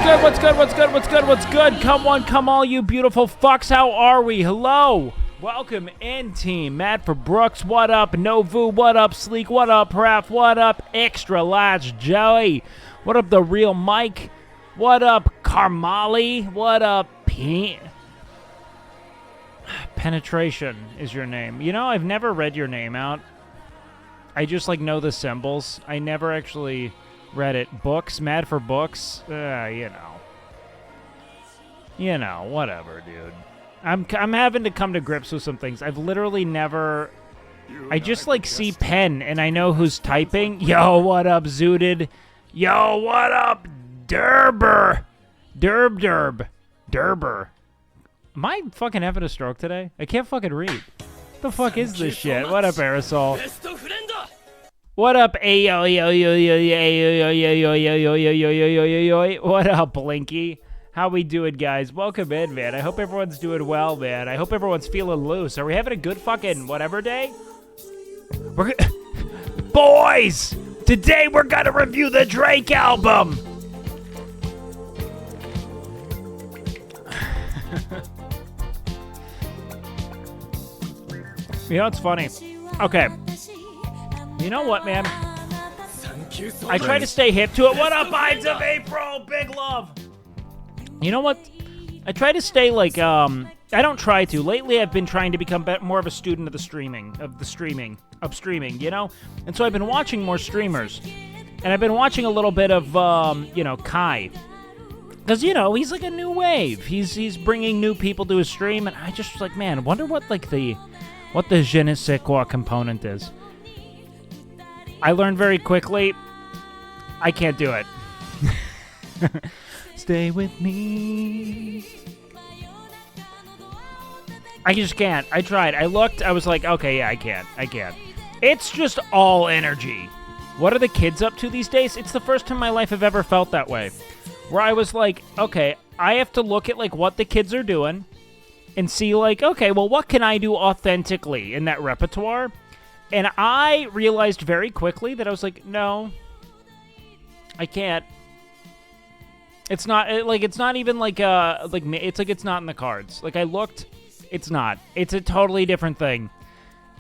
good? What's good? What's good? What's good? What's good? Come on, come all you beautiful fucks. How are we? Hello. Welcome in, team. Matt for Brooks. What up? Novu. What up? Sleek. What up? Raph. What up? Extra large Joey. What up? The real Mike. What up? Carmali. What up? Penetration is your name. You know, I've never read your name out. I just, like, know the symbols. I never actually read it. Books? Mad for books? You know, whatever, dude. I'm having to come to grips with some things. I've literally never... I just, like, see pen, and I know who's typing. Yo, what up, Zooted? Yo, what up, Derber? Derber. Am I fucking having a stroke today? I can't fucking read. What the fuck is this shit? What up, Aerosol? What up, What up, Blinky? How we doing, guys? Welcome in, man. I hope everyone's doing well, man. I hope everyone's feeling loose. Are we having a good fucking whatever day? Boys! Today we're gonna review the Drake album! You know what's funny? Okay. You know what, man? I try to stay hip to it. What up, Ides of April? Big love. You know what? I try to stay like, I don't try to. Lately, I've been trying to become more of a student of the streaming, you know? And so I've been watching more streamers. And I've been watching a little bit of, you know, Kai. Because, you know, he's like a new wave. He's bringing new people to his stream. And I just was like, man, I wonder what, like, what the je ne sais quoi component is. I learned very quickly, I can't do it. Stay with me. I just can't. I tried. I looked. I was like, okay, yeah, I can't. It's just all energy. What are the kids up to these days? It's the first time in my life I've ever felt that way. Where I was like, okay, I have to look at, like, what the kids are doing and see, like, okay, well, what can I do authentically in that repertoire? And I realized very quickly that I was like, no, I can't. It's not even like it's not in the cards. Like, I looked, it's not. It's a totally different thing.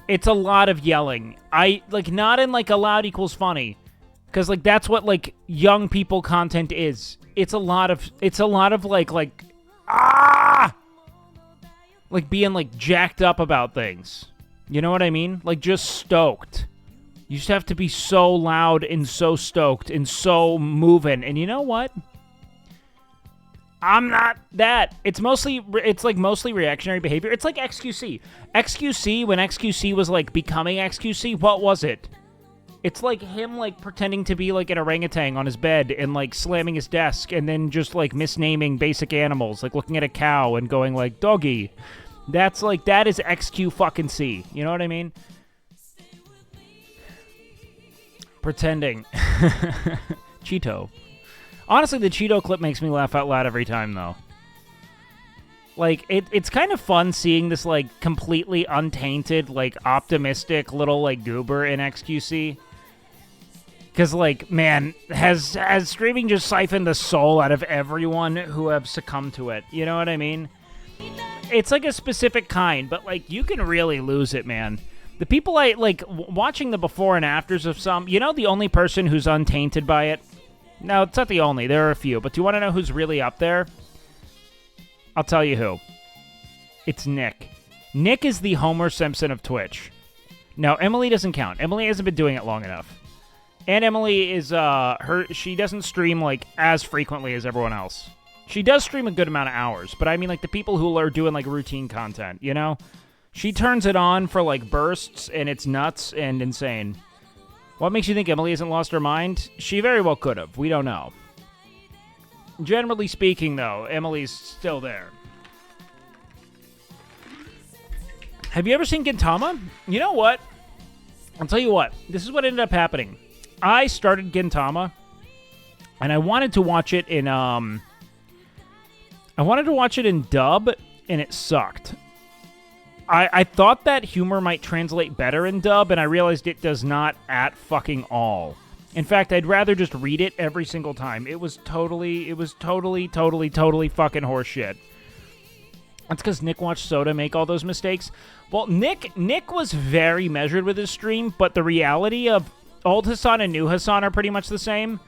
It's a lot of yelling. Not in, like, a loud equals funny. Because, like, that's what, like, young people content is. It's a lot of, like, ah! Like, being, like, jacked up about things. You know what I mean? Like, just stoked. You just have to be so loud and so stoked and so moving. And you know what? I'm not that. It's mostly reactionary behavior. It's like XQC. XQC, when XQC was, like, becoming XQC, what was it? It's like him, like, pretending to be, like, an orangutan on his bed and, like, slamming his desk and then just, like, misnaming basic animals, like looking at a cow and going, like, doggy. That's, like, that is XQ fucking C. You know what I mean? Pretending. Cheeto. Honestly, the Cheeto clip makes me laugh out loud every time, though. Like, it's kind of fun seeing this, like, completely untainted, like, optimistic little, like, goober in XQC. Because, like, man, has streaming just siphoned the soul out of everyone who have succumbed to it? You know what I mean? It's, like, a specific kind, but, like, you can really lose it, man. The people watching the before and afters of some, you know, the only person who's untainted by it? No, it's not the only. There are a few. But do you want to know who's really up there? I'll tell you who. It's Nick. Nick is the Homer Simpson of Twitch. No, Emily doesn't count. Emily hasn't been doing it long enough. And Emily is, she doesn't stream, like, as frequently as everyone else. She does stream a good amount of hours, but I mean, like, the people who are doing, like, routine content, you know? She turns it on for, like, bursts, and it's nuts and insane. What makes you think Emily hasn't lost her mind? She very well could have. We don't know. Generally speaking, though, Emily's still there. Have you ever seen Gintama? You know what? I'll tell you what. This is what ended up happening. I started Gintama, and I wanted to watch it in, dub, and it sucked. I thought that humor might translate better in dub, and I realized it does not at fucking all. In fact, I'd rather just read it every single time. It was totally fucking horseshit. That's because Nick watched Soda make all those mistakes. Well, Nick was very measured with his stream, but the reality of old Hassan and new Hassan are pretty much the same.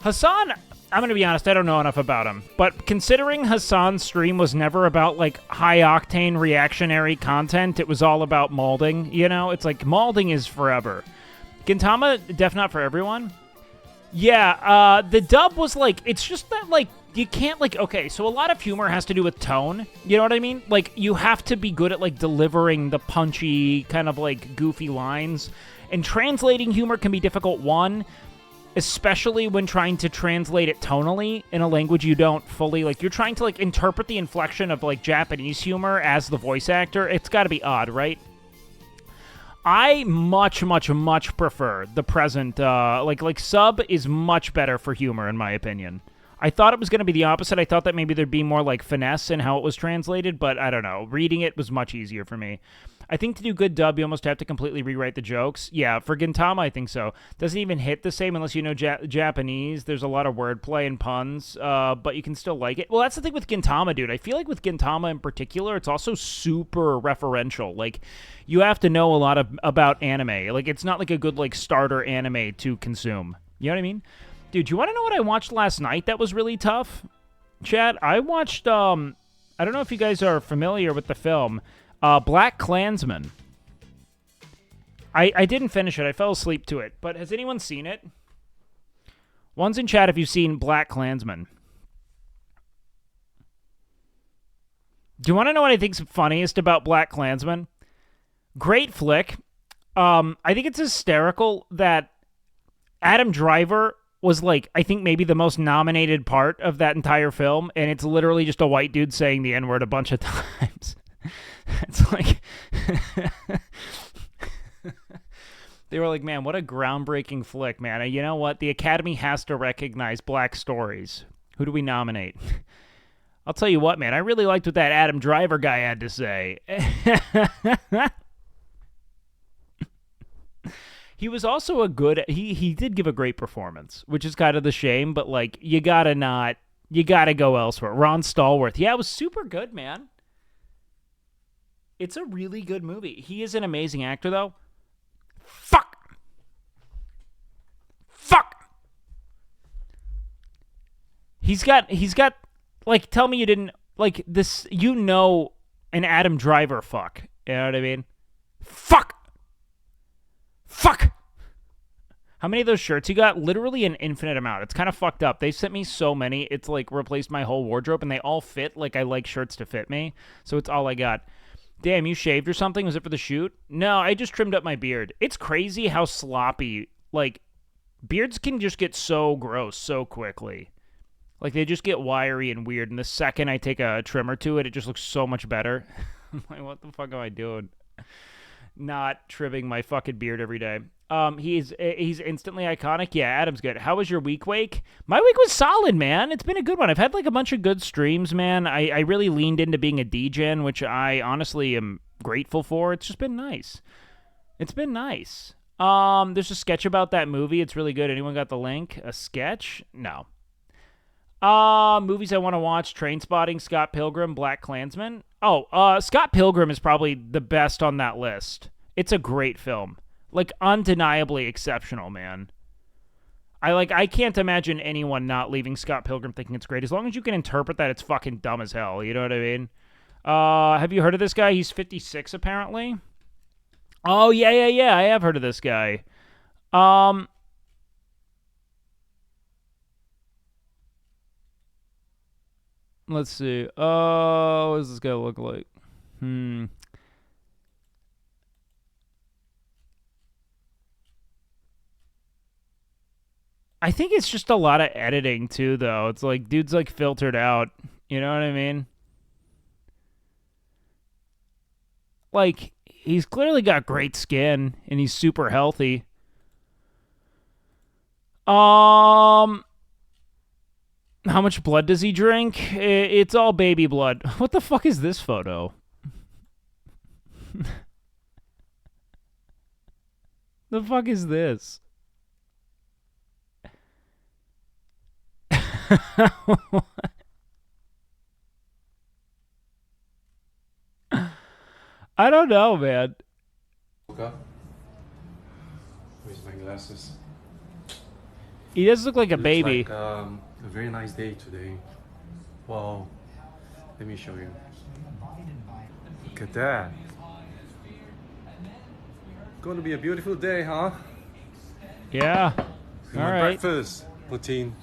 Hassan, I'm going to be honest, I don't know enough about him. But considering Hassan's stream was never about, like, high-octane reactionary content, it was all about molding, you know? It's like, molding is forever. Gintama, def not for everyone. Yeah, the dub was, like, it's just that, like, you can't, like, okay, so a lot of humor has to do with tone, you know what I mean? Like, you have to be good at, like, delivering the punchy, kind of, like, goofy lines. And translating humor can be difficult, one, especially when trying to translate it tonally in a language you don't fully, like, you're trying to, like, interpret the inflection of, like, Japanese humor as the voice actor. It's gotta be odd, right? I much prefer the present, like, sub is much better for humor, in my opinion. I thought it was going to be the opposite. I thought that maybe there'd be more, like, finesse in how it was translated, but I don't know. Reading it was much easier for me. I think to do good dub, you almost have to completely rewrite the jokes. Yeah, for Gintama, I think so. Doesn't even hit the same unless you know Japanese. There's a lot of wordplay and puns, but you can still like it. Well, that's the thing with Gintama, dude. I feel like with Gintama in particular, it's also super referential. Like, you have to know a lot about anime. Like, it's not like a good, like, starter anime to consume. You know what I mean? Dude, you want to know what I watched last night that was really tough? Chat, I watched, I don't know if you guys are familiar with the film, Black Klansman. I didn't finish it. I fell asleep to it. But has anyone seen it? One's in chat if you've seen Black Klansman. Do you want to know what I think's funniest about Black Klansman? Great flick. I think it's hysterical that Adam Driver was, like, I think maybe the most nominated part of that entire film, and it's literally just a white dude saying the N-word a bunch of times. It's like... They were like, man, what a groundbreaking flick, man. You know what? The Academy has to recognize black stories. Who do we nominate? I'll tell you what, man. I really liked what that Adam Driver guy had to say. He was also a good... He did give a great performance, which is kind of the shame, but, like, you gotta go elsewhere. Ron Stallworth. Yeah, it was super good, man. It's a really good movie. He is an amazing actor, though. Fuck! He's got, like, tell me you didn't, like, this, you know, an Adam Driver fuck. You know what I mean? Fuck! How many of those shirts you got? Literally an infinite amount. It's kind of fucked up. They sent me so many, it's, like, replaced my whole wardrobe, and they all fit like I like shirts to fit me, so it's all I got. Damn, you shaved or something? Was it for the shoot? No, I just trimmed up my beard. It's crazy how sloppy, like, beards can just get so gross so quickly. Like, they just get wiry and weird, and the second I take a trimmer to it, it just looks so much better. I'm like, what the fuck am I doing? Not trimming my fucking beard every day. He's instantly iconic. Yeah, Adam's good. How was your week, Wake? My week was solid, man. It's been a good one. I've had, like, a bunch of good streams, man. I really leaned into being a DGen, which I honestly am grateful for. It's just been nice. It's been nice. There's a sketch about that movie. It's really good. Anyone got the link? A sketch? No. Movies I want to watch: Trainspotting, Scott Pilgrim, Black Klansman. Oh, Scott Pilgrim is probably the best on that list. It's a great film. Like, undeniably exceptional, man. I can't imagine anyone not leaving Scott Pilgrim thinking it's great, as long as you can interpret that it's fucking dumb as hell, you know what I mean? Have you heard of this guy? He's 56, apparently. Oh, yeah, I have heard of this guy. Let's see. Oh, what does this guy look like? I think it's just a lot of editing, too, though. It's like, dude's, like, filtered out. You know what I mean? Like, he's clearly got great skin, and he's super healthy. How much blood does he drink? It's all baby blood. What the fuck is this photo? The fuck is this? I don't know, man. Woke up. Where's my glasses? He does look like a Looks baby. like a very nice day today. Wow. Let me show you. Look at that. Going to be a beautiful day, huh? Yeah. And All my right. breakfast. Protein,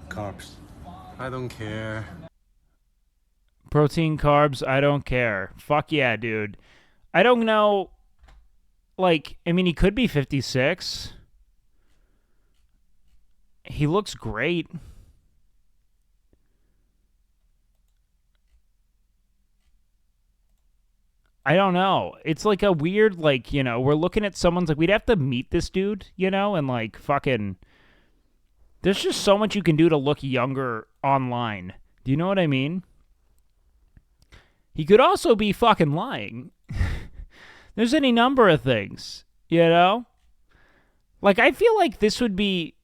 carbs. I don't care. Protein, carbs, I don't care. Fuck yeah, dude. I don't know. Like, I mean, he could be 56. He looks great. I don't know. It's like a weird, like, you know, we're looking at someone's like, we'd have to meet this dude, you know, and like fucking. There's just so much you can do to look younger online. Do you know what I mean? He could also be fucking lying. There's any number of things, you know? Like, I feel like this would be.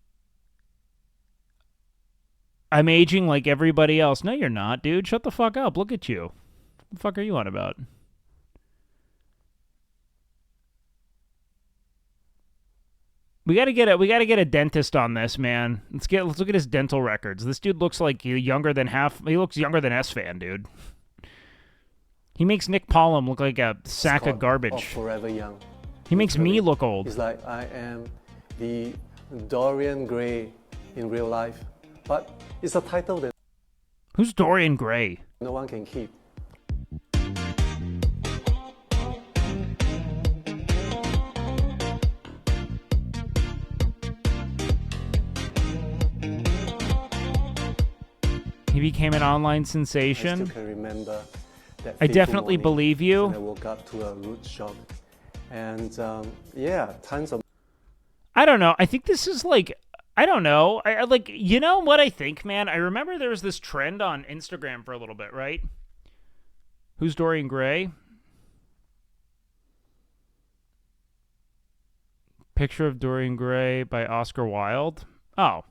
I'm aging like everybody else. No, you're not, dude. Shut the fuck up. Look at you. What the fuck are you on about? We gotta get a dentist on this, man. Let's look at his dental records. This dude looks like he looks younger than S-Fan, dude. He makes Nick Pollum look like a sack of garbage. Forever Young. He makes me look old. It's like I am the Dorian Gray in real life, but it's a title that Who's Dorian Gray? no one can keep. He became an online I sensation. still can remember that I fateful definitely morning believe you. when I woke up to a root shop, and yeah, tons of. I don't know. I think this is like, I don't know. I like, you know what I think, man? I remember there was this trend on Instagram for a little bit, right? Who's Dorian Gray? Picture of Dorian Gray by Oscar Wilde. Oh.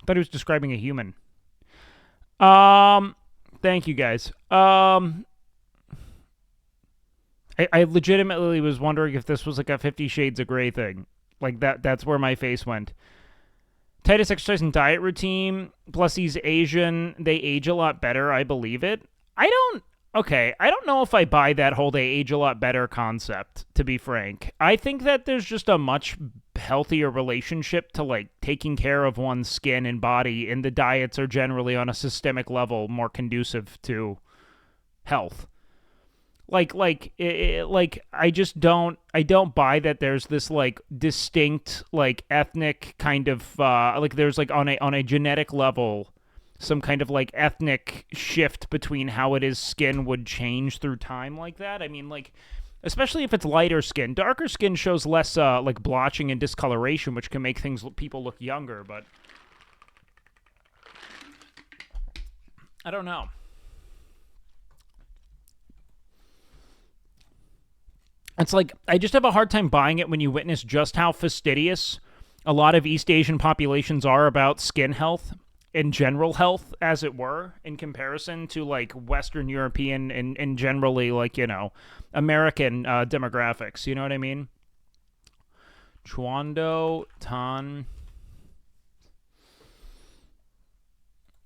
I thought he was describing a human. Thank you guys. I legitimately was wondering if this was like a 50 Shades of Grey thing. Like that's where my face went. Tightest exercise and diet routine, plus he's Asian, they age a lot better, I believe it. I don't know if I buy that whole they age a lot better concept, to be frank. I think that there's just a much healthier relationship to like taking care of one's skin and body, and the diets are generally on a systemic level more conducive to health. I don't buy that there's this like distinct like ethnic kind of like there's like on a genetic level some kind of like ethnic shift between how it is skin would change through time like that. I mean, like, especially if it's lighter skin. Darker skin shows less like blotching and discoloration, which can make people look younger, but I don't know. It's like, I just have a hard time buying it when you witness just how fastidious a lot of East Asian populations are about skin health and general health, as it were, in comparison to, like, Western European and generally, like, you know, American demographics. You know what I mean? Chuando Tan.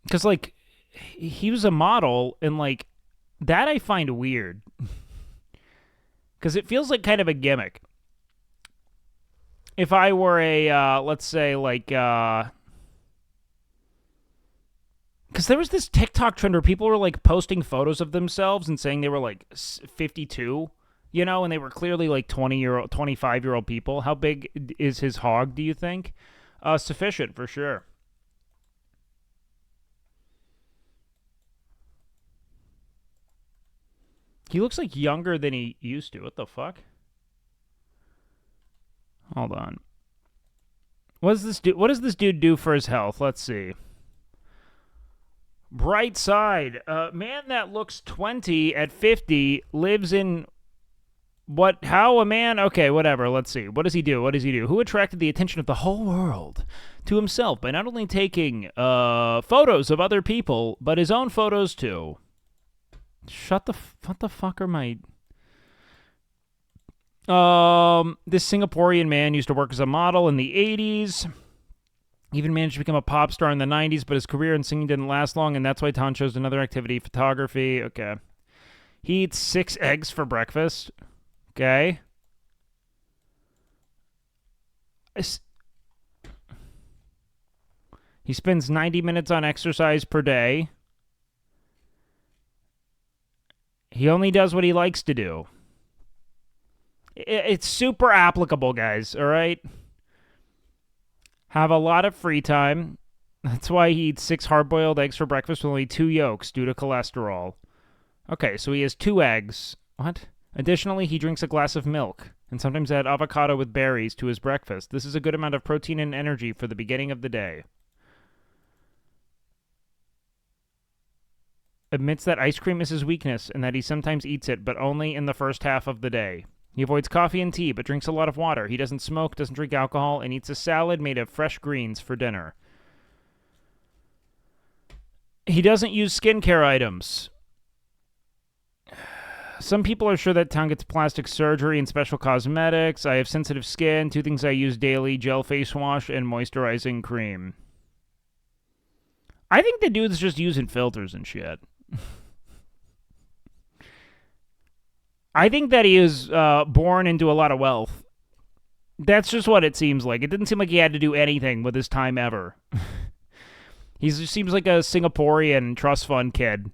Because, like, he was a model, and, like, that I find weird. Because it feels like kind of a gimmick. If I were a, let's say, like, because there was this TikTok trend where people were, like, posting photos of themselves and saying they were, like, 52, you know, and they were clearly, like, 25-year-old people. How big is his hog, do you think? Sufficient, for sure. He looks like younger than he used to. What the fuck? Hold on. What does this dude do for his health? Let's see. Bright side. Man that looks 20 at 50 lives in What? How a man? Okay, whatever. Let's see. What does he do? What does he do? Who attracted the attention of the whole world to himself by not only taking photos of other people, but his own photos too? What the fuck are my... This Singaporean man used to work as a model in the 80s. Even managed to become a pop star in the 90s, but his career in singing didn't last long, and that's why Tan chose another activity, photography. Okay. He eats 6 eggs for breakfast. Okay. He spends 90 minutes on exercise per day. He only does what he likes to do. It's super applicable, guys, all right? Have a lot of free time. That's why he eats 6 hard-boiled eggs for breakfast with only 2 yolks due to cholesterol. Okay, so he has 2 eggs. What? Additionally, he drinks a glass of milk and sometimes add avocado with berries to his breakfast. This is a good amount of protein and energy for the beginning of the day. Admits that ice cream is his weakness and that he sometimes eats it, but only in the first half of the day. He avoids coffee and tea, but drinks a lot of water. He doesn't smoke, doesn't drink alcohol, and eats a salad made of fresh greens for dinner. He doesn't use skincare items. Some people are sure that Tan gets plastic surgery and special cosmetics. I have sensitive skin. 2 things I use daily: gel face wash and moisturizing cream. I think the dude's just using filters and shit. I think that he was born into a lot of wealth. That's just what it seems like. It didn't seem like he had to do anything with his time ever. He seems like a Singaporean trust fund kid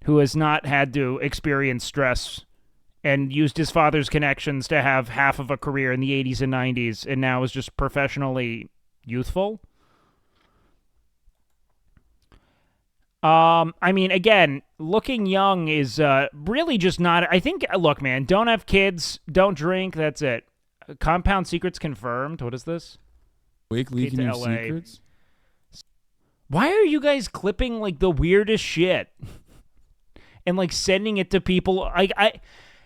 who has not had to experience stress and used his father's connections to have half of a career in the 80s and 90s and now is just professionally youthful. I mean, again, looking young is really just not... I think, look, man, don't have kids, don't drink, that's it. Compound secrets confirmed. What is this? Wake leaking your secrets? Why are you guys clipping, like, the weirdest shit? And, like, sending it to people?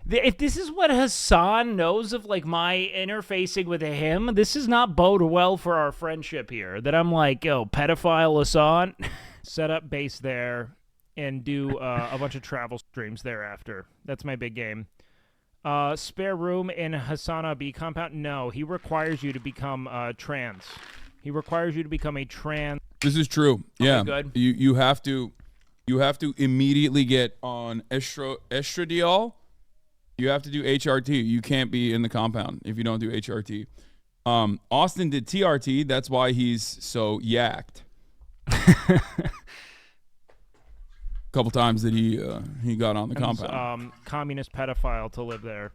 If this is what Hassan knows of, like, my interfacing with him, this is not bode well for our friendship here. That I'm like, yo, pedophile Hassan... Set up base there and do a bunch of travel streams thereafter. That's my big game. Spare room in Hassana B compound? No, he requires you to become trans. He requires you to become a trans. This is true. Yeah. Okay, good. You have to immediately get on estradiol. You have to do HRT. You can't be in the compound if you don't do HRT. Austin did TRT. That's why he's so yacked. Couple times that he got on the compound. Communist pedophile to live there.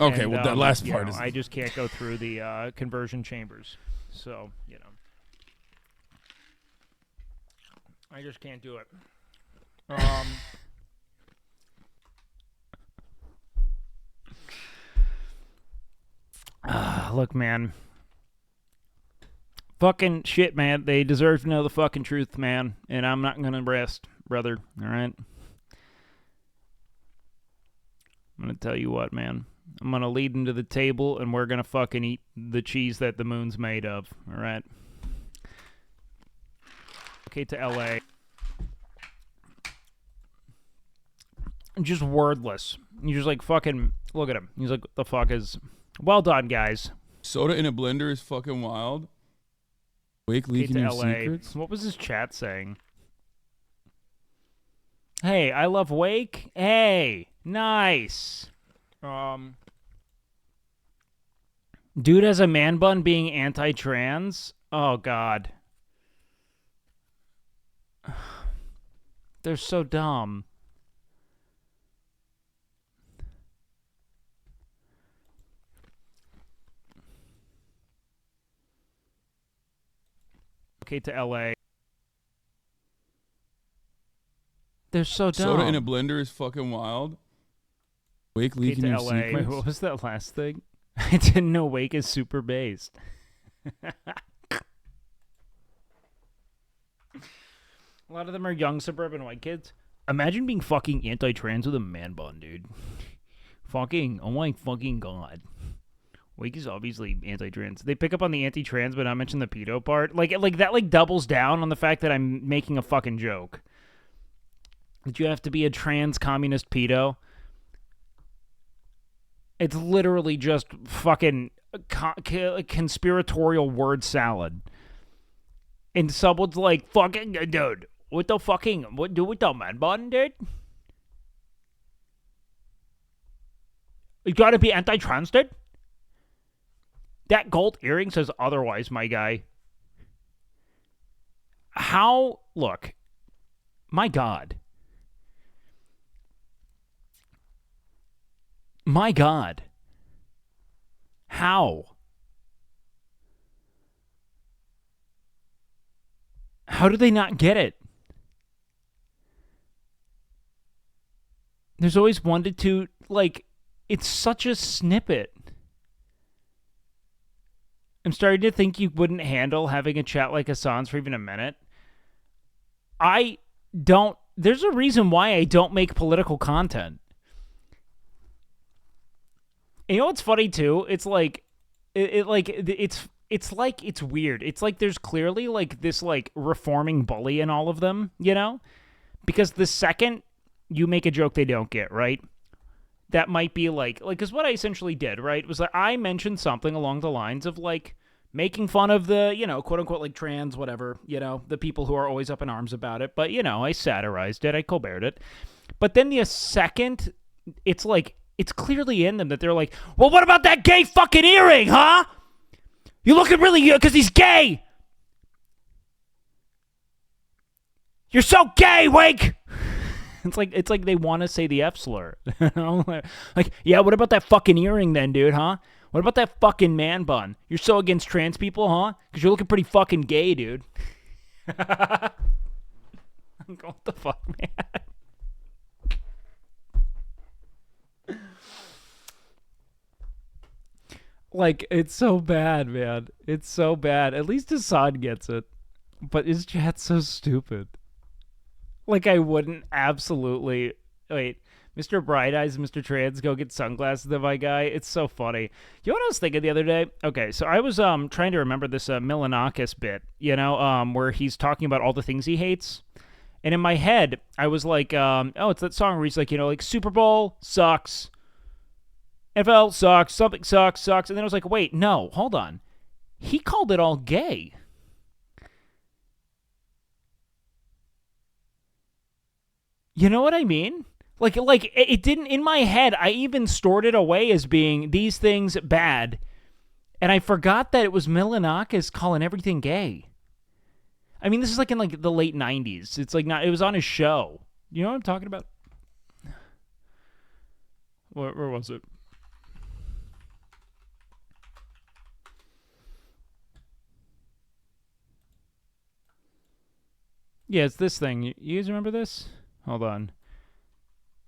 Okay, and, well that last part is... I just can't go through the conversion chambers, so I just can't do it. Look, man. Fucking shit, man. They deserve to know the fucking truth, man. And I'm not gonna rest, brother. All right? I'm gonna tell you what, man. I'm gonna lead them to the table, and we're gonna fucking eat the cheese that the moon's made of. All right? Okay, to L.A. Just wordless. He's just like, fucking... Look at him. He's like, what the fuck is... Well done, guys. Soda in a blender is fucking wild. Wake leaking your secrets? What was his chat saying? Hey, I love Wake. Hey, nice. Dude has a man bun being anti-trans? Oh, God. They're so dumb. Okay, to L.A. They're so dumb. Soda in a blender is fucking wild. Wake leaking your secrets? Wait, what was that last thing? I didn't know Wake is super based. A lot of them are young suburban white kids. Imagine being fucking anti-trans with a man bun, dude. Fucking, oh my fucking god. Wake is obviously anti-trans. They pick up on the anti-trans, but not mention the pedo part. Like that, like doubles down on the fact that I'm making a fucking joke. That you have to be a trans communist pedo. It's literally just fucking conspiratorial word salad. And someone's like, fucking, dude, what do with the man bun, dude? You gotta be anti-trans, dude? That gold earring says otherwise, my guy. How? Look. My God. My God. How? How do they not get it? There's always 1 to 2, like, it's such a snippet. I'm starting to think you wouldn't handle having a chat like Hassan's for even a minute. There's a reason why I don't make political content. And you know what's funny too? It's like, it's weird. It's like there's clearly like this like reforming bully in all of them, you know? Because the second you make a joke they don't get, right? That might be like, because what I essentially did, right, was that I mentioned something along the lines of, like, making fun of the, you know, quote-unquote, like, trans, whatever, you know, the people who are always up in arms about it. But, you know, I satirized it. I Colberted it. But then the second, it's like, it's clearly in them that they're like, well, what about that gay fucking earring, huh? You looking really good because he's gay. You're so gay, Wake. It's like they want to say the F slur. You know? Like, yeah, what about that fucking earring then, dude, huh? What about that fucking man bun? You're so against trans people, huh? Because you're looking pretty fucking gay, dude. I'm going, what the fuck, man? Like, it's so bad, man. It's so bad. At least Hassan gets it. But his chat's so stupid. Like, I wouldn't absolutely... Wait, Mr. Bright Eyes and Mr. Trans go get sunglasses to my guy. It's so funny. You know what I was thinking the other day? Okay, so I was trying to remember this Milanakis bit, you know, where he's talking about all the things he hates. And in my head, I was like, oh, it's that song where he's like, you know, like, Super Bowl sucks. NFL sucks. Something sucks. And then I was like, wait, no, hold on. He called it all gay. You know what I mean? Like it didn't, in my head, I even stored it away as being these things bad. And I forgot that it was Milanakis calling everything gay. I mean, this is like in like the late 90s. It's like not, it was on his show. You know what I'm talking about? Where was it? Yeah, it's this thing. You guys remember this? Hold on.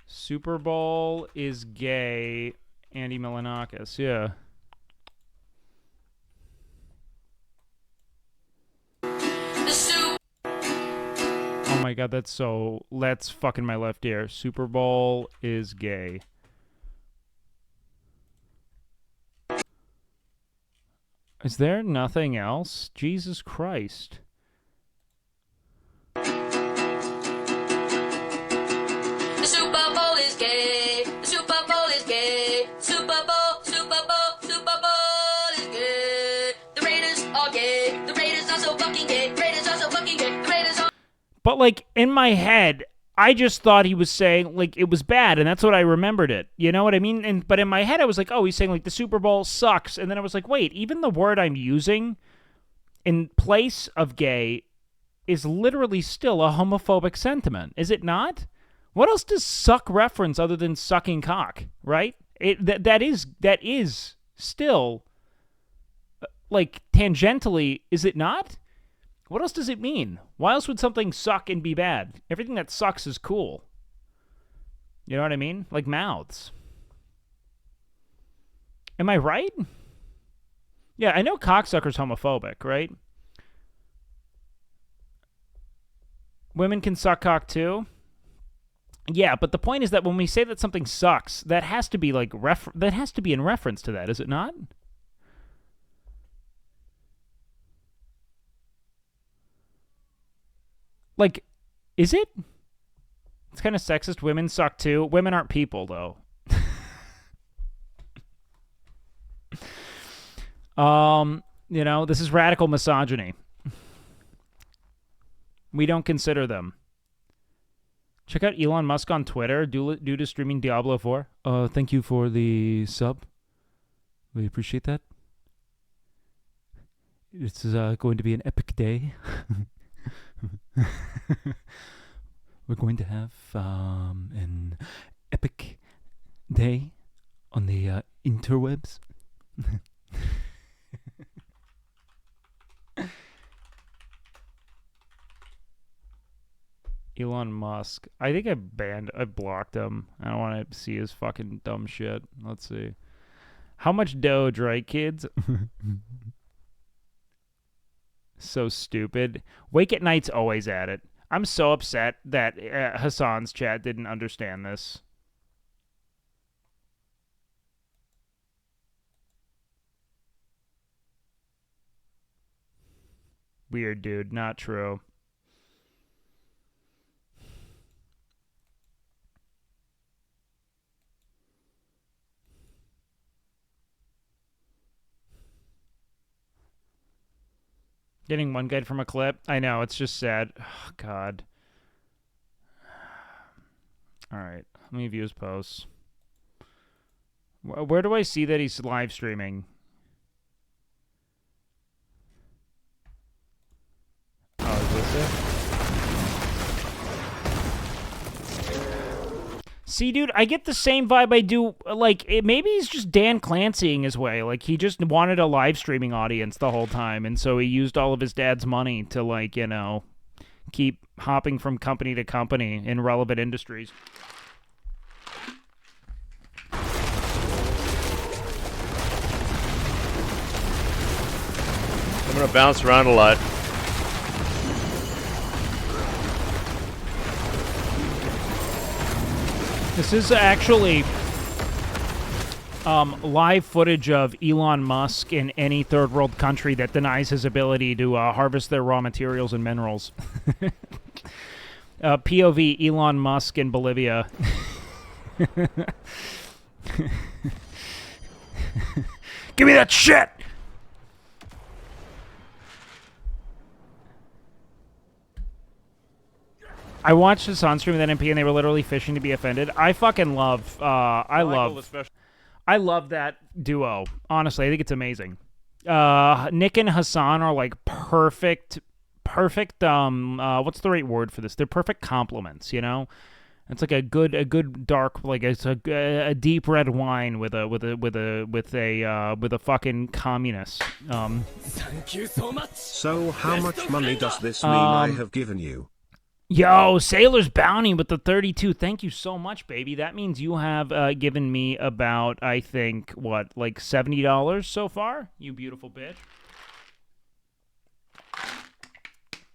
Super Bowl is gay. Andy Milanakis. Yeah. Oh my god, that's fucking my left ear. Super Bowl is gay. Is there nothing else? Jesus Christ. But, like, in my head, I just thought he was saying, like, it was bad, and that's what I remembered it. You know what I mean? But in my head, I was like, oh, he's saying, like, the Super Bowl sucks. And then I was like, wait, even the word I'm using in place of gay is literally still a homophobic sentiment. Is it not? What else does suck reference other than sucking cock, right? That is still, like, tangentially, is it not? What else does it mean? Why else would something suck and be bad? Everything that sucks is cool. You know what I mean? Like mouths. Am I right? Yeah, I know cocksucker's homophobic, right? Women can suck cock too? Yeah, but the point is that when we say that something sucks, that has to be like that has to be in reference to that, is it not? Like, is it? It's kind of sexist. Women suck too. Women aren't people, though. This is radical misogyny. We don't consider them. Check out Elon Musk on Twitter due to streaming Diablo 4. Thank you for the sub. We appreciate that. This is going to be an epic day. We're going to have an epic day on the interwebs. Elon Musk. I think I blocked him. I don't want to see his fucking dumb shit. Let's see. How much Doge, right, kids? So stupid. Wake at Night's always at it. I'm so upset that Hassan's chat didn't understand this. Weird, dude. Not true. Getting one guide from a clip. I know, it's just sad. Oh, God. Alright, let me view his posts. Where do I see that he's live streaming? Oh, is this it? See, dude, I get the same vibe I do, like, maybe he's just Dan Clancying his way. Like, he just wanted a live streaming audience the whole time, and so he used all of his dad's money to, like, keep hopping from company to company in relevant industries. I'm gonna bounce around a lot. This is actually live footage of Elon Musk in any third world country that denies his ability to harvest their raw materials and minerals. POV Elon Musk in Bolivia. Give me that shit! I watched this on stream with NMP and they were literally fishing to be offended. I fucking love, I love that duo. Honestly, I think it's amazing. Nick and Hassan are like perfect, what's the right word for this? They're perfect compliments, you know? It's like a good dark, like it's a deep red wine with a fucking communist. Thank you so much. So how much money does this mean I have given you? Yo, Sailor's Bounty with the 32. Thank you so much, baby. That means you have given me about, I think, what, like $70 so far? You beautiful bitch.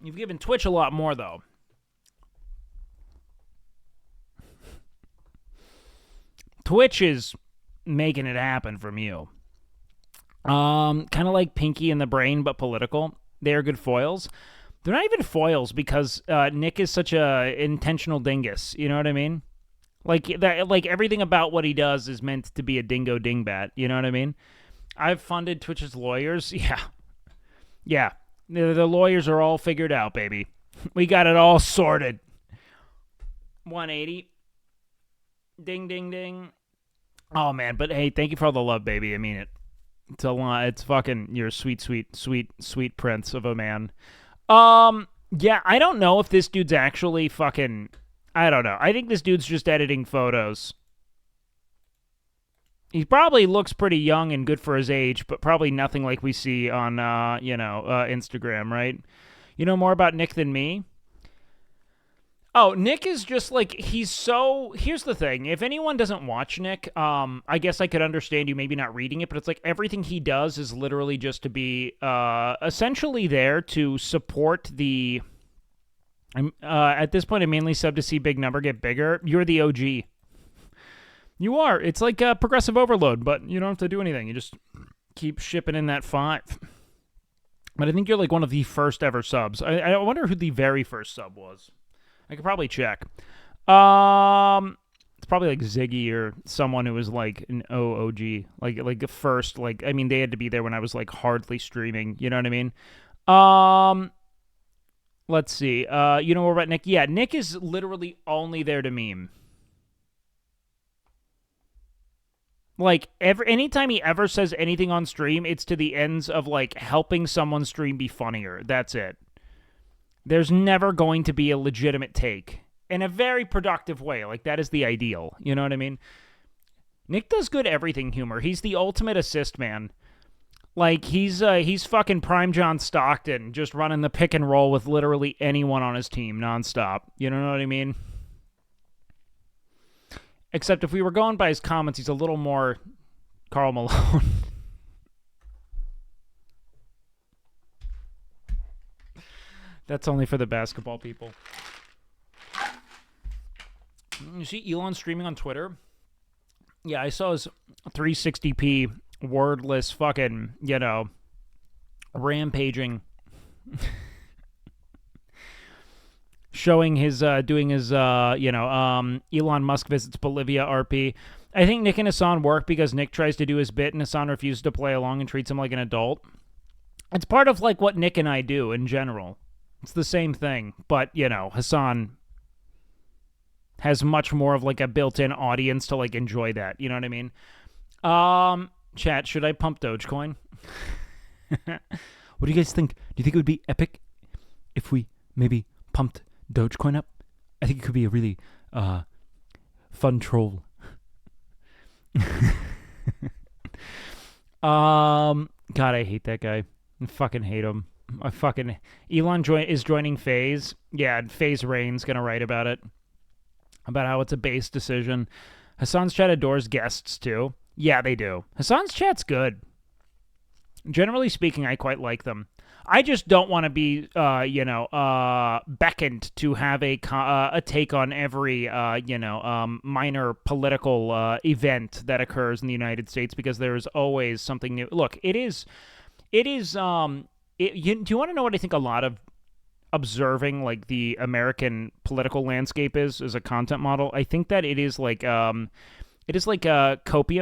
You've given Twitch a lot more, though. Twitch is making it happen from you. Kind of like Pinky and the Brain, but political. They are good foils. They're not even foils because Nick is such a intentional dingus. You know what I mean? Like that. Like everything about what he does is meant to be a dingo dingbat. You know what I mean? I've funded Twitch's lawyers. Yeah. The lawyers are all figured out, baby. We got it all sorted. 180. Ding, ding, ding. Oh man, but hey, thank you for all the love, baby. I mean it. It's fucking. You're a sweet, sweet, sweet, sweet prince of a man. Yeah, I don't know if this dude's actually fucking... I don't know. I think this dude's just editing photos. He probably looks pretty young and good for his age, but probably nothing like we see on, Instagram, right? You know more about Nick than me? Oh, Nick is just like, he's so... Here's the thing. If anyone doesn't watch Nick, I guess I could understand you maybe not reading it, but it's like everything he does is literally just to be essentially there to support the I'm at this point I mainly sub to see big number get bigger. You're the OG. You are. It's like progressive overload, but you don't have to do anything. You just keep shipping in that 5. But I think you're like one of the first ever subs. I wonder who the very first sub was. I could probably check. It's probably like Ziggy or someone who was like an OOG, like the first. Like I mean, they had to be there when I was like hardly streaming. You know what I mean? Let's see. You know what about Nick? Yeah, Nick is literally only there to meme. Like, anytime he ever says anything on stream, it's to the ends of, like, helping someone's stream be funnier. That's it. There's never going to be a legitimate take. In a very productive way. Like, that is the ideal. You know what I mean? Nick does good everything humor. He's the ultimate assist man. Like, he's fucking Prime John Stockton, just running the pick and roll with literally anyone on his team nonstop. You know what I mean? Except if we were going by his comments, he's a little more Karl Malone. That's only for the basketball people. You see Elon streaming on Twitter? Yeah, I saw his 360p wordless fucking, rampaging. Showing his, doing his, Elon Musk visits Bolivia RP. I think Nick and Hassan work because Nick tries to do his bit and Hassan refuses to play along and treats him like an adult. It's part of, like, what Nick and I do in general. It's the same thing. But, Hassan has much more of, like, a built-in audience to, like, enjoy that. You know what I mean? Chat, should I pump Dogecoin? What do you guys think? Do you think it would be epic if we maybe pumped Dogecoin up? I think it could be a really fun troll. God, I hate that guy. I fucking hate him. Elon is joining FaZe. Yeah, FaZe Rain's gonna write about it. About how it's a base decision. Hassan's chat adores guests too. Yeah, they do. Hassan's chat's good. Generally speaking, I quite like them. I just don't want to be, beckoned to have a take on every, minor political event that occurs in the United States because there is always something new. Look, do you want to know what I think a lot of observing, like, the American political landscape is as a content model? I think that it is like copium.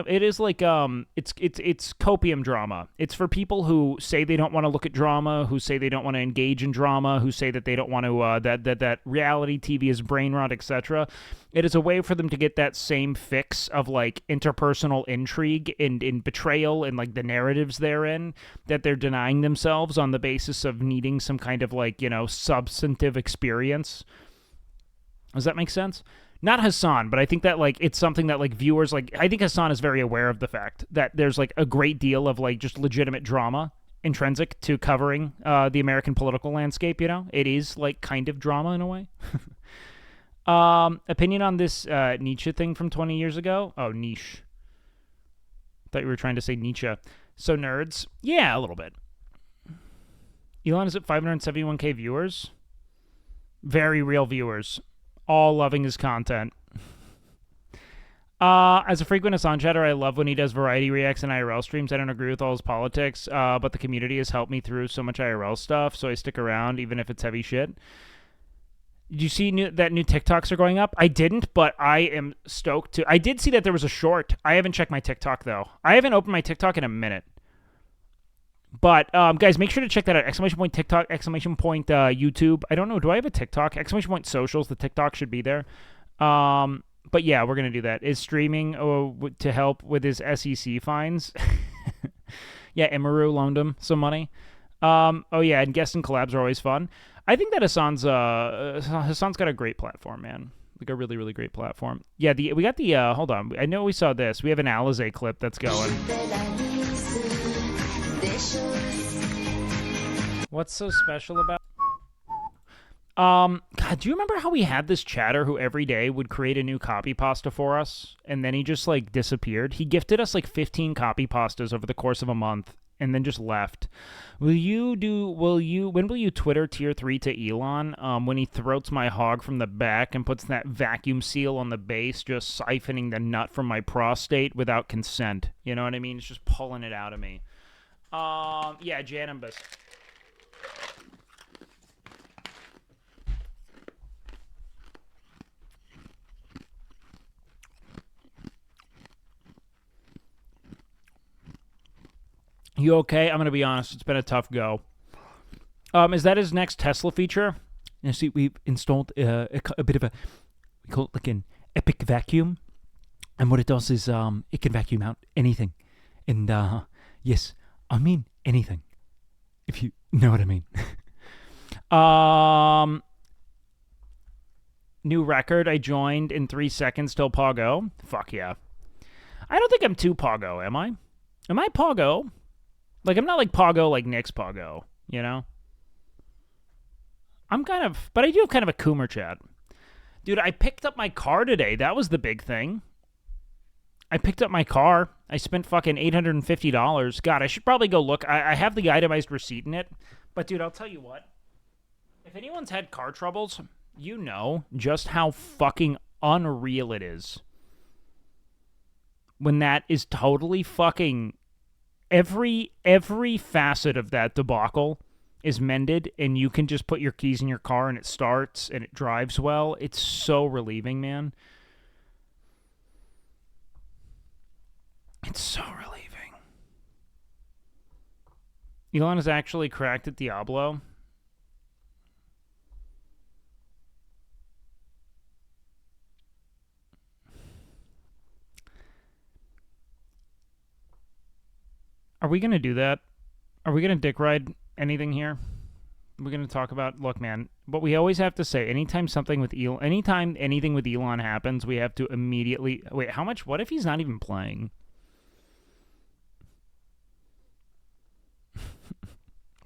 It is like it's copium drama. It's for people who say they don't want to look at drama, who say they don't want to engage in drama, who say that they don't want to that reality TV is brain rot, etc. It is a way for them to get that same fix of, like, interpersonal intrigue and in betrayal and, like, the narratives therein that they're denying themselves on the basis of needing some kind of, like, substantive experience. Does that make sense? Not Hassan, but I think that, like, it's something that, like, viewers, like, I think Hassan is very aware of the fact that there's, like, a great deal of, like, just legitimate drama intrinsic to covering the American political landscape, It is, like, kind of drama in a way. Opinion on this Nietzsche thing from 20 years ago? Oh, niche. Thought you were trying to say Nietzsche. So, nerds? Yeah, a little bit. Elon is at 571k viewers. Very real viewers. All loving his content. As a frequent Hassan chatter, I love when he does variety reacts and IRL streams. I don't agree with all his politics, but the community has helped me through so much IRL stuff, so I stick around even if it's heavy shit. Did you see that new TikToks are going up? I didn't, but I am stoked to. I did see that there was a short. I haven't checked my TikTok, though. I haven't opened my TikTok in a minute. But, guys, make sure to check that out. Exclamation point TikTok, exclamation point YouTube. I don't know. Do I have a TikTok? Exclamation point socials. The TikTok should be there. But, yeah, we're going to do that. Is streaming to help with his SEC fines? Yeah, Imaru loaned him some money. Oh, yeah, and guests and collabs are always fun. I think that Hassan's got a great platform, man. Like a really, really great platform. Yeah, we got the, hold on. I know we saw this. We have an Alizé clip that's going. What's so special about... God, do you remember how we had this chatter who every day would create a new copy pasta for us, and then he just, like, disappeared? He gifted us, like, 15 copy pastas over the course of a month, and then just left. When will you Twitter tier 3 to Elon when he throats my hog from the back and puts that vacuum seal on the base, just siphoning the nut from my prostate without consent? You know what I mean? It's just pulling it out of me. Yeah, Janimbus. You okay? I'm going to be honest. It's been a tough go. Is that his next Tesla feature? You see, we've installed a bit of we call it like an epic vacuum. And what it does is it can vacuum out anything. And yes, I mean anything. If you know what I mean. New record. I joined in 3 seconds till Pogo. Fuck yeah. I don't think I'm too Pogo, am I? Am I Pogo? Like, I'm not like Pogo like Nick's Pogo, you know? I'm kind of, but I do have kind of a Coomer chat. Dude, I picked up my car today. That was the big thing. I picked up my car. I spent fucking $850. God, I should probably go look. I have the itemized receipt in it. But, dude, I'll tell you what. If anyone's had car troubles, you know just how fucking unreal it is. When that is totally fucking... Every facet of that debacle is mended, and you can just put your keys in your car, and it starts, and it drives well. It's so relieving, man. It's so relieving. Elon has actually cracked at Diablo. Are we going to do that? Are we going to dick ride anything here? We're going to talk about, look, man, but we always have to say, anytime anything with Elon happens, we have to immediately, wait, how much, what if he's not even playing?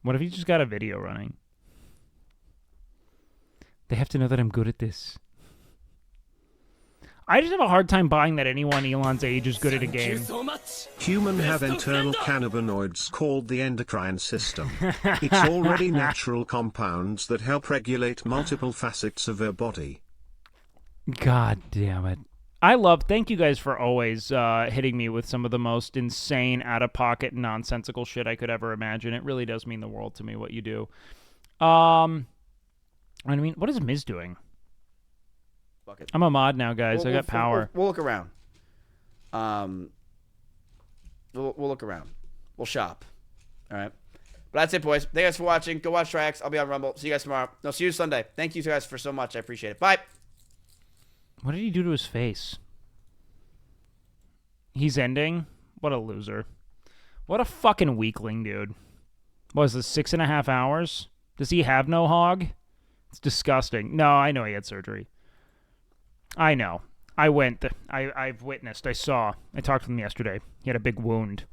What if he's just got a video running? They have to know that I'm good at this. I just have a hard time buying that anyone Elon's age is good at a game. Humans have internal cannabinoids called the endocrine system. It's already natural compounds that help regulate multiple facets of our body. God damn it. Thank you guys for always hitting me with some of the most insane, out-of-pocket, nonsensical shit I could ever imagine. It really does mean the world to me what you do. I mean, what is Miz doing? Bucket. I'm a mod now, guys. I got power. We'll look around. We'll look around. We'll shop. All right. But that's it, boys. Thank you guys for watching. Go watch Tracks. I'll be on Rumble. See you guys tomorrow. No, see you Sunday. Thank you guys for so much. I appreciate it. Bye. What did he do to his face? He's ending? What a loser. What a fucking weakling, dude. What was this, 6.5 hours? Does he have no hog? It's disgusting. No, I know he had surgery. I know. I've witnessed. I saw. I talked to him yesterday. He had a big wound.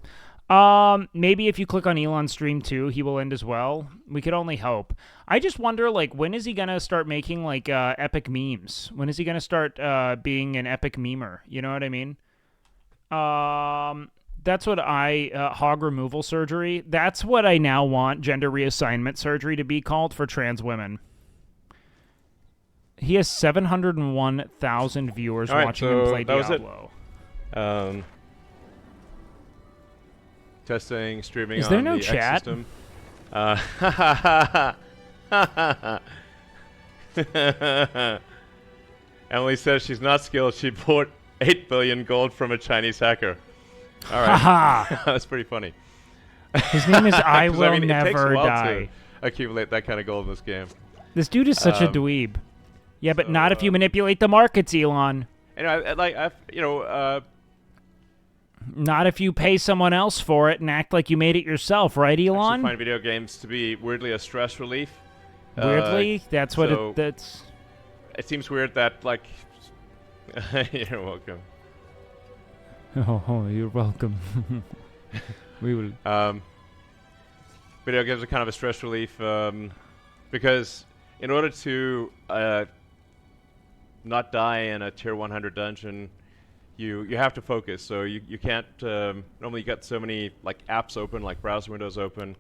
Maybe if you click on Elon's stream too, he will end as well. We could only hope. I just wonder, like, when is he gonna start making like epic memes? When is he gonna start being an epic memer? You know what I mean? That's what hog removal surgery. That's what I now want gender reassignment surgery to be called for trans women. He has 701,000 viewers watching him play Diablo. Testing, streaming. Is there on no the chat? X system. Emily says she's not skilled. She bought 8 billion gold from a Chinese hacker. All right. That's pretty funny. His name is I Will it takes a Never while Die. to accumulate that kind of gold in this game. This dude is such a dweeb. Yeah, but not if you manipulate the markets, Elon. Not if you pay someone else for it and act like you made it yourself, right, Elon? I find video games to be weirdly a stress relief. Weirdly? That's what so that's... It seems weird that, like... You're welcome. Oh, you're welcome. We will... Video games are kind of a stress relief because in order to not die in a tier 100 dungeon, you have to focus. So you can't normally you got so many like apps open, like browser windows open.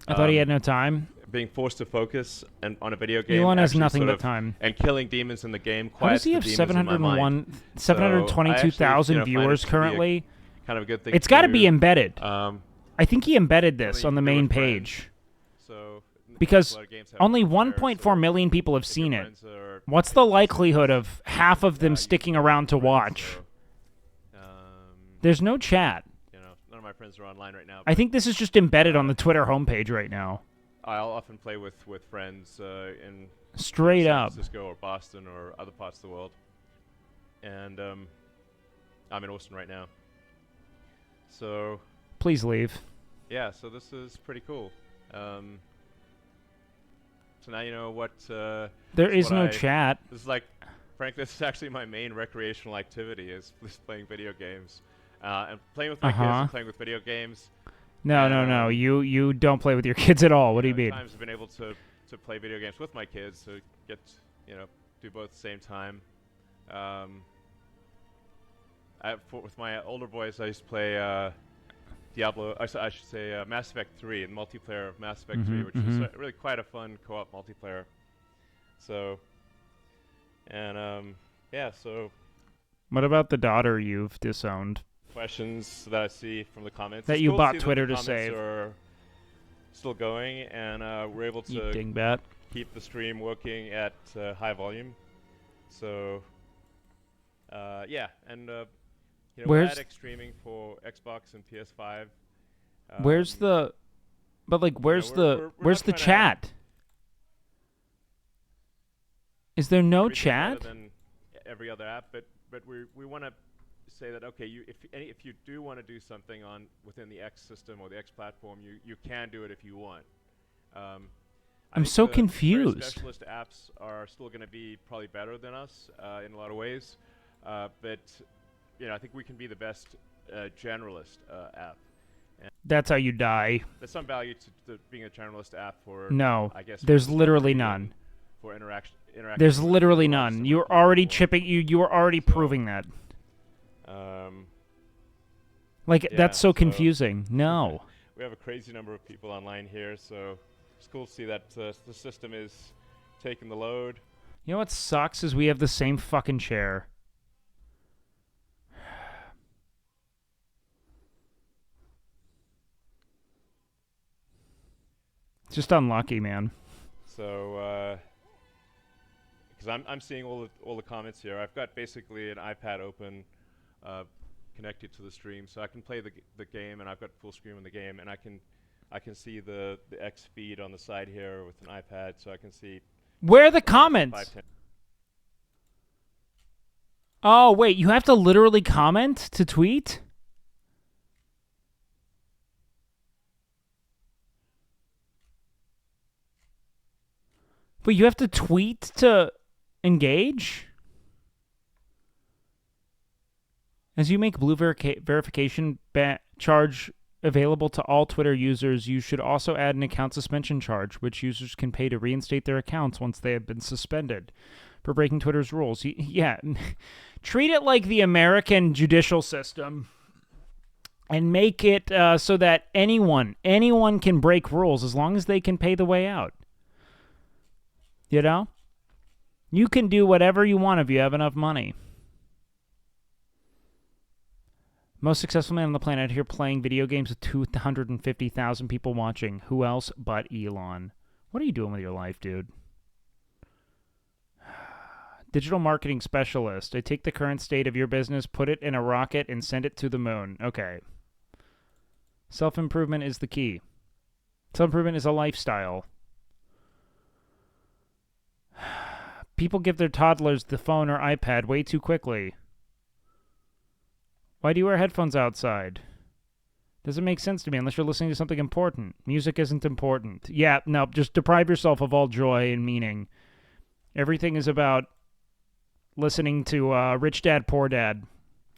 I thought he had no time. Being forced to focus and on a video game. Elon has actually nothing sort but of- time. And killing demons in the game. How does he have 722,000 viewers currently? Kind of a good thing. It's got to be embedded. I I think he embedded this on the main page. So Because a lot of games have only multiplayer, 1.4 million people have if your seen it. friends are- What's the likelihood of half of them you sticking can around to friends, watch? so, There's no chat. you know, none of my friends are online right now. I think this is just embedded on the Twitter homepage right now. I'll often play with friends in Straight San up. Francisco or Boston or other parts of the world. And I'm in Austin right now. So Please leave. yeah, so this is pretty cool. So now you know what. There this is what no I- chat. This is like, frankly, this is actually my main recreational activity is playing video games, and playing with my kids and playing with video games. No, no, no. You don't play with your kids at all. What do you mean? Times I've been able to play video games with my kids to get do both at the same time. With my older boys, I used to play Diablo. I should say Mass Effect 3, and multiplayer of Mass Effect 3, which is really quite a fun co-op multiplayer. So, and yeah, so. What about the daughter you've disowned? Questions that I see from the comments. That It's you cool bought see that Twitter the to comments save. are still going, and we're able You to dingbat. keep the stream working at high volume. So, yeah, and Where's- static streaming for Xbox and PS5. Where's the? But like, where's we're where's not the trying to have chat? Is there no everything better chat? than every other app, but we want to say that if you do want to do something within the X system or the X platform, you can do it if you want. I I'm think so the very confused. Specialist apps are still going to be probably better than us in a lot of ways, but I think we can be the best generalist app. That's how you die. There's some value to being a generalist app for No, I guess there's for literally discovery none. and for interaction. There's with literally lots of none. different You're already people. chipping. You are already proving that. Like Yeah, that's so so- confusing. No. We have a crazy number of people online here, so it's cool to see that the system is taking the load. You know what sucks is we have the same fucking chair. It's just unlucky, man. So, because I'm seeing all the comments here. I've got basically an iPad open, connected to the stream, so I can play the game, and I've got full screen on the game, and I can see the X feed on the side here with an iPad, so I can see. Where are the comments? 5, 10. Oh, wait, you have to literally comment to tweet? But you have to tweet to engage? As you make blue verification charge available to all Twitter users, you should also add an account suspension charge, which users can pay to reinstate their accounts once they have been suspended for breaking Twitter's rules. Yeah, treat it like the American judicial system and make it so that anyone can break rules as long as they can pay the way out. You know? You can do whatever you want if you have enough money. Most successful man on the planet here playing video games with 250,000 people watching. Who else but Elon? What are you doing with your life, dude? Digital marketing specialist. I take the current state of your business, put it in a rocket, and send it to the moon. Okay. Self-improvement is the key. Self-improvement is a lifestyle. People give their toddlers the phone or iPad way too quickly. Why do you wear headphones outside? Doesn't make sense to me unless you're listening to something important. Music isn't important. Yeah, no, just deprive yourself of all joy and meaning. Everything is about listening to Rich Dad, Poor Dad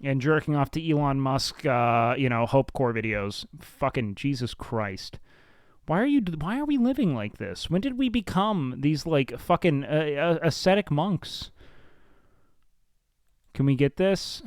and jerking off to Elon Musk, Hope Core videos. Fucking Jesus Christ. Why are we living like this? When did we become these, like, fucking ascetic monks? Can we get this?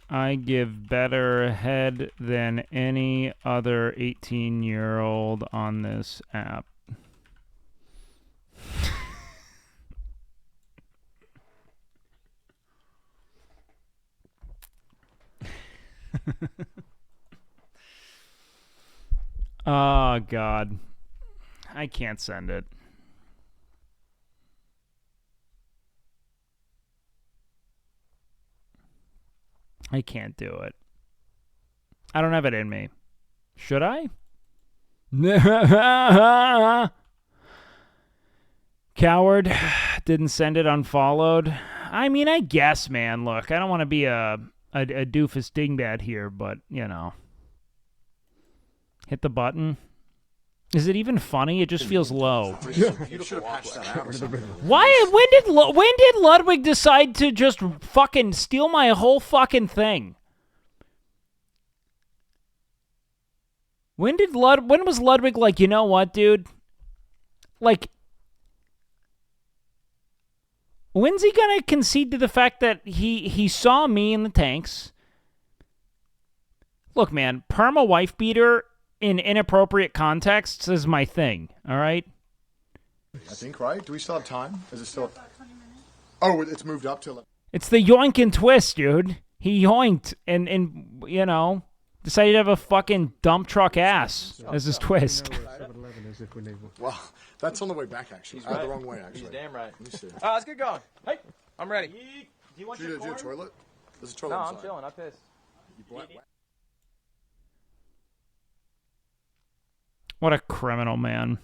I give better head than any other 18-year-old on this app. Oh, God. I can't send it. I can't do it. I don't have it in me. Should I? Coward. Didn't send it unfollowed. I mean, I guess, man. Look, I don't want to be a doofus dingbat here, but, you know. Hit the button. Is it even funny? It just feels low. Why? When did Ludwig decide to just fucking steal my whole fucking thing? When was Ludwig like, you know what, dude? Like, when's he gonna concede to the fact that he saw me in the tanks? Look, man, perma wife beater in inappropriate contexts is my thing, all right? I think, right? Do we still have time? Is it still... Oh, it's moved up to... It's the yoink and twist, dude. He yoinked and you know, decided to have a fucking dump truck ass as his twist. Well, that's on the way back, actually. Right. The wrong way, actually. He's damn right. Let me see. Let's get going. Hey, I'm ready. Do you want your toilet? There's a toilet No, inside. I'm chilling. I pissed. What a criminal, man.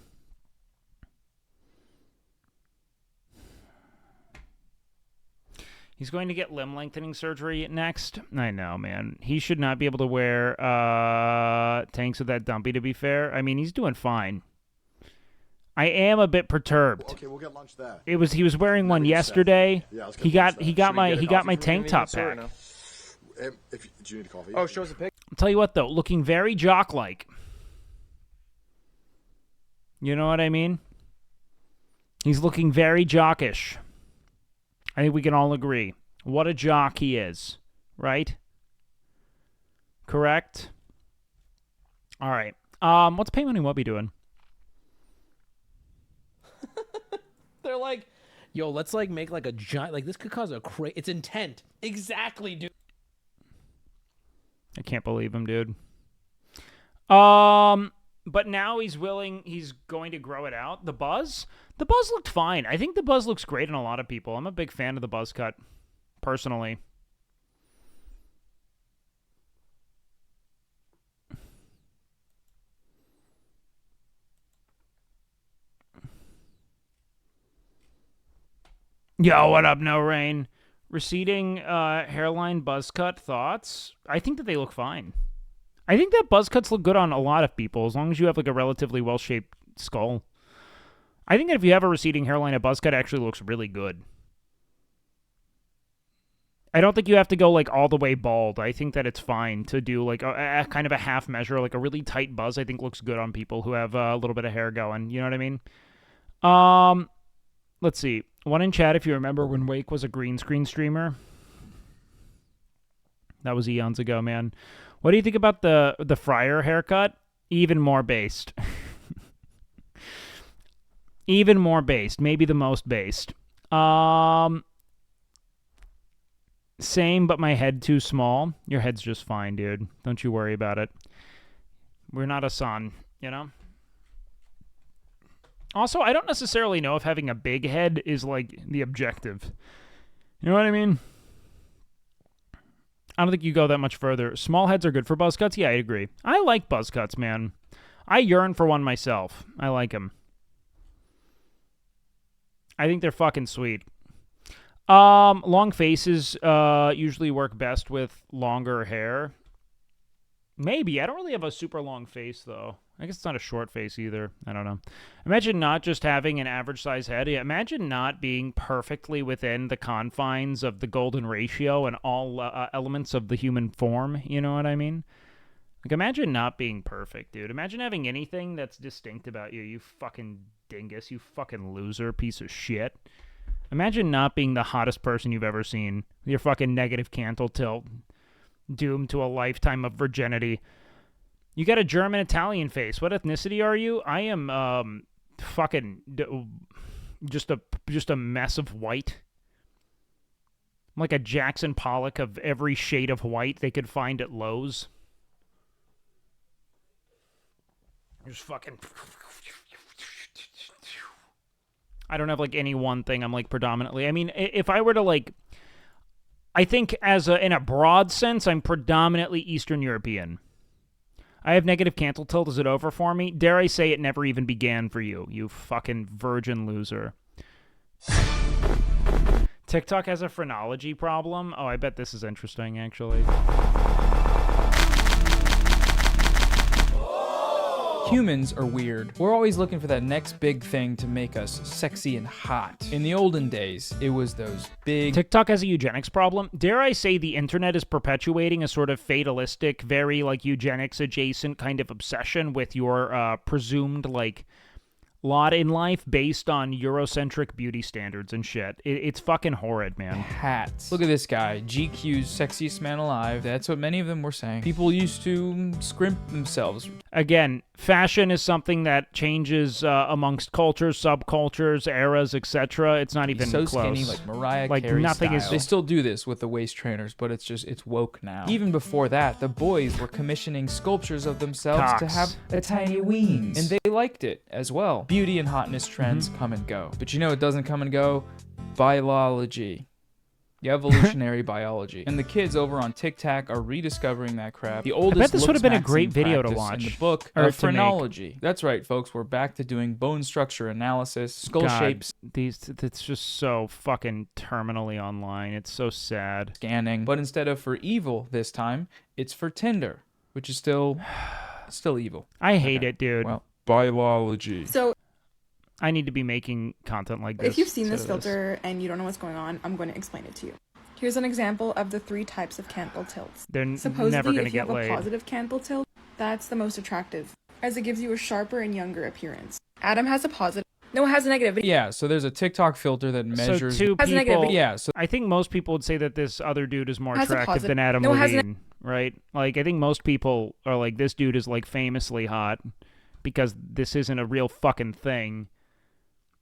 He's going to get limb lengthening surgery next. I know, man. He should not be able to wear tanks with that dumpy, to be fair. I mean, he's doing fine. I am a bit perturbed. Okay, we'll get lunch there. He was wearing one yesterday. Yeah, he got my tank top back. Do you need a coffee? Oh, show us a pic. I'll tell you what, though, looking very jock-like. You know what I mean? He's looking very jockish. I think we can all agree. What a jock he is, right? Correct? All right. What's Pay Money Wubby doing? They're like, yo, let's like make like a giant, like this could cause a it's intent. Exactly, dude. I can't believe him, dude. But now he's going to grow it out. The buzz looked fine. I think the buzz looks great on a lot of people. I'm a big fan of the buzz cut, personally. Yo, what up, No Rain? Receding hairline buzz cut thoughts? I think that they look fine. I think that buzz cuts look good on a lot of people, as long as you have like a relatively well-shaped skull. I think that if you have a receding hairline, a buzz cut actually looks really good. I don't think you have to go like all the way bald. I think that it's fine to do like a kind of a half measure, like a really tight buzz. I think looks good on people who have a little bit of hair going. You know what I mean? Let's see. One in chat, if you remember when Wake was a green screen streamer. That was eons ago, man. What do you think about the Friar haircut? Even more based. Even more based. Maybe the most based. Same, but my head too small. Your head's just fine, dude. Don't you worry about it. We're not a son, you know? Also, I don't necessarily know if having a big head is, like, the objective. You know what I mean? I don't think you go that much further. Small heads are good for buzz cuts. Yeah, I agree. I like buzz cuts, man. I yearn for one myself. I like them. I think they're fucking sweet. Long faces usually work best with longer hair. Maybe. I don't really have a super long face, though. I guess it's not a short face either. I don't know. Imagine not just having an average size head. Yeah, imagine not being perfectly within the confines of the golden ratio and all elements of the human form. You know what I mean? Like, imagine not being perfect, dude. Imagine having anything that's distinct about you. You fucking dingus. You fucking loser piece of shit. Imagine not being the hottest person you've ever seen. Your fucking negative cantle tilt. Doomed to a lifetime of virginity. You got a German-Italian face. What ethnicity are you? I am fucking just a mess of white. I'm like a Jackson Pollock of every shade of white they could find at Lowe's. Just fucking... I don't have like any one thing I'm like predominantly. I mean, if I were to like... I think in a broad sense, I'm predominantly Eastern European. I have negative cantle tilt. Is it over for me? Dare I say it never even began for you, you fucking virgin loser. TikTok has a phrenology problem. Oh, I bet this is interesting, actually. Humans are weird. We're always looking for that next big thing to make us sexy and hot. In the olden days, it was those big... TikTok has a eugenics problem. Dare I say the internet is perpetuating a sort of fatalistic, very like eugenics adjacent kind of obsession with your presumed like lot in life based on Eurocentric beauty standards and shit. It's fucking horrid, man. Hats. Look at this guy, GQ's sexiest man alive. That's what many of them were saying. People used to scrimp themselves. Again, fashion is something that changes amongst cultures, subcultures, eras, etc. It's not even so close. Skinny, like Mariah Carey nothing style. is. They still do this with the waist trainers, but it's woke now. Even before that, the boys were commissioning sculptures of themselves to have a tiny weens, and they liked it as well. Beauty and hotness trends come and go, but you know it doesn't come and go? Biology. Evolutionary biology. And the kids over on TikTok are rediscovering that crap. The oldest I bet this would have been a looks great maxim video to practice watch. in the book Or of to phrenology. That's right, folks. We're back to doing bone structure analysis, skull God, shapes. It's just so fucking terminally online. It's so sad. Scanning. But instead of for evil this time, it's for Tinder, which is still evil. I hate it, dude. Well, biology. So I need to be making content like this. if you've seen this filter and you don't know what's going on, I'm going to explain it to you. Here's an example of the 3 types of cantle tilts. They're Supposedly, never going to if you get have laid. a positive cantle tilt, that's the most attractive, as it gives you a sharper and younger appearance. Adam has a positive. No, it has a negative. Yeah, so there's a TikTok filter that measures... So two Has a negative. people, Yeah, so I think most people would say that this other dude is more Has a attractive positive- than Adam No, it has a Levine, right? Like, I think most people are like, this dude is like famously hot because this isn't a real fucking thing.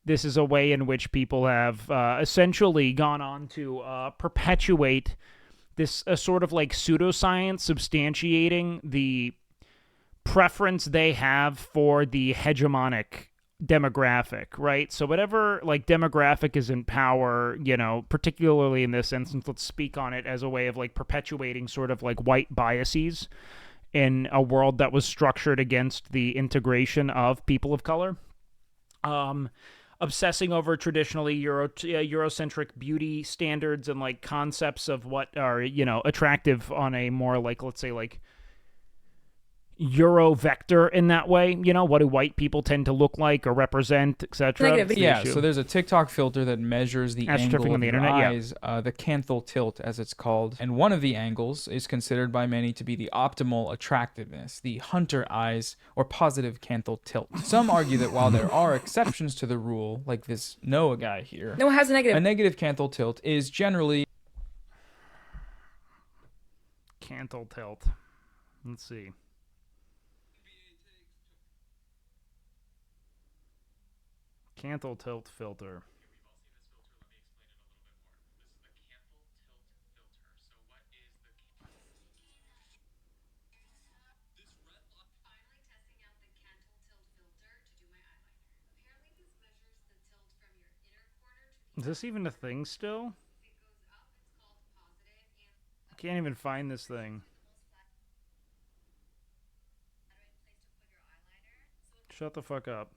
This is a way in which people have essentially gone on to perpetuate this sort of like pseudoscience substantiating the preference they have for the hegemonic demographic, right? So whatever like demographic is in power, you know, particularly in this instance, let's speak on it as a way of like perpetuating sort of like white biases in a world that was structured against the integration of people of color. Obsessing over traditionally Eurocentric beauty standards and like concepts of what are, you know, attractive on a more like, let's say like Euro vector in that way, you know, what do white people tend to look like or represent, etc. Yeah, so there's a TikTok filter that measures the angle of your eyes, the canthal tilt as it's called, and one of the angles is considered by many to be the optimal attractiveness, the hunter eyes or positive canthal tilt. Some argue that while there are exceptions to the rule, like this Noah guy here, No, it has a negative. a negative canthal tilt is generally Cantle tilt. Let's see. Cantle tilt filter. Is this even a thing still? I can't even find this thing. Shut the fuck up.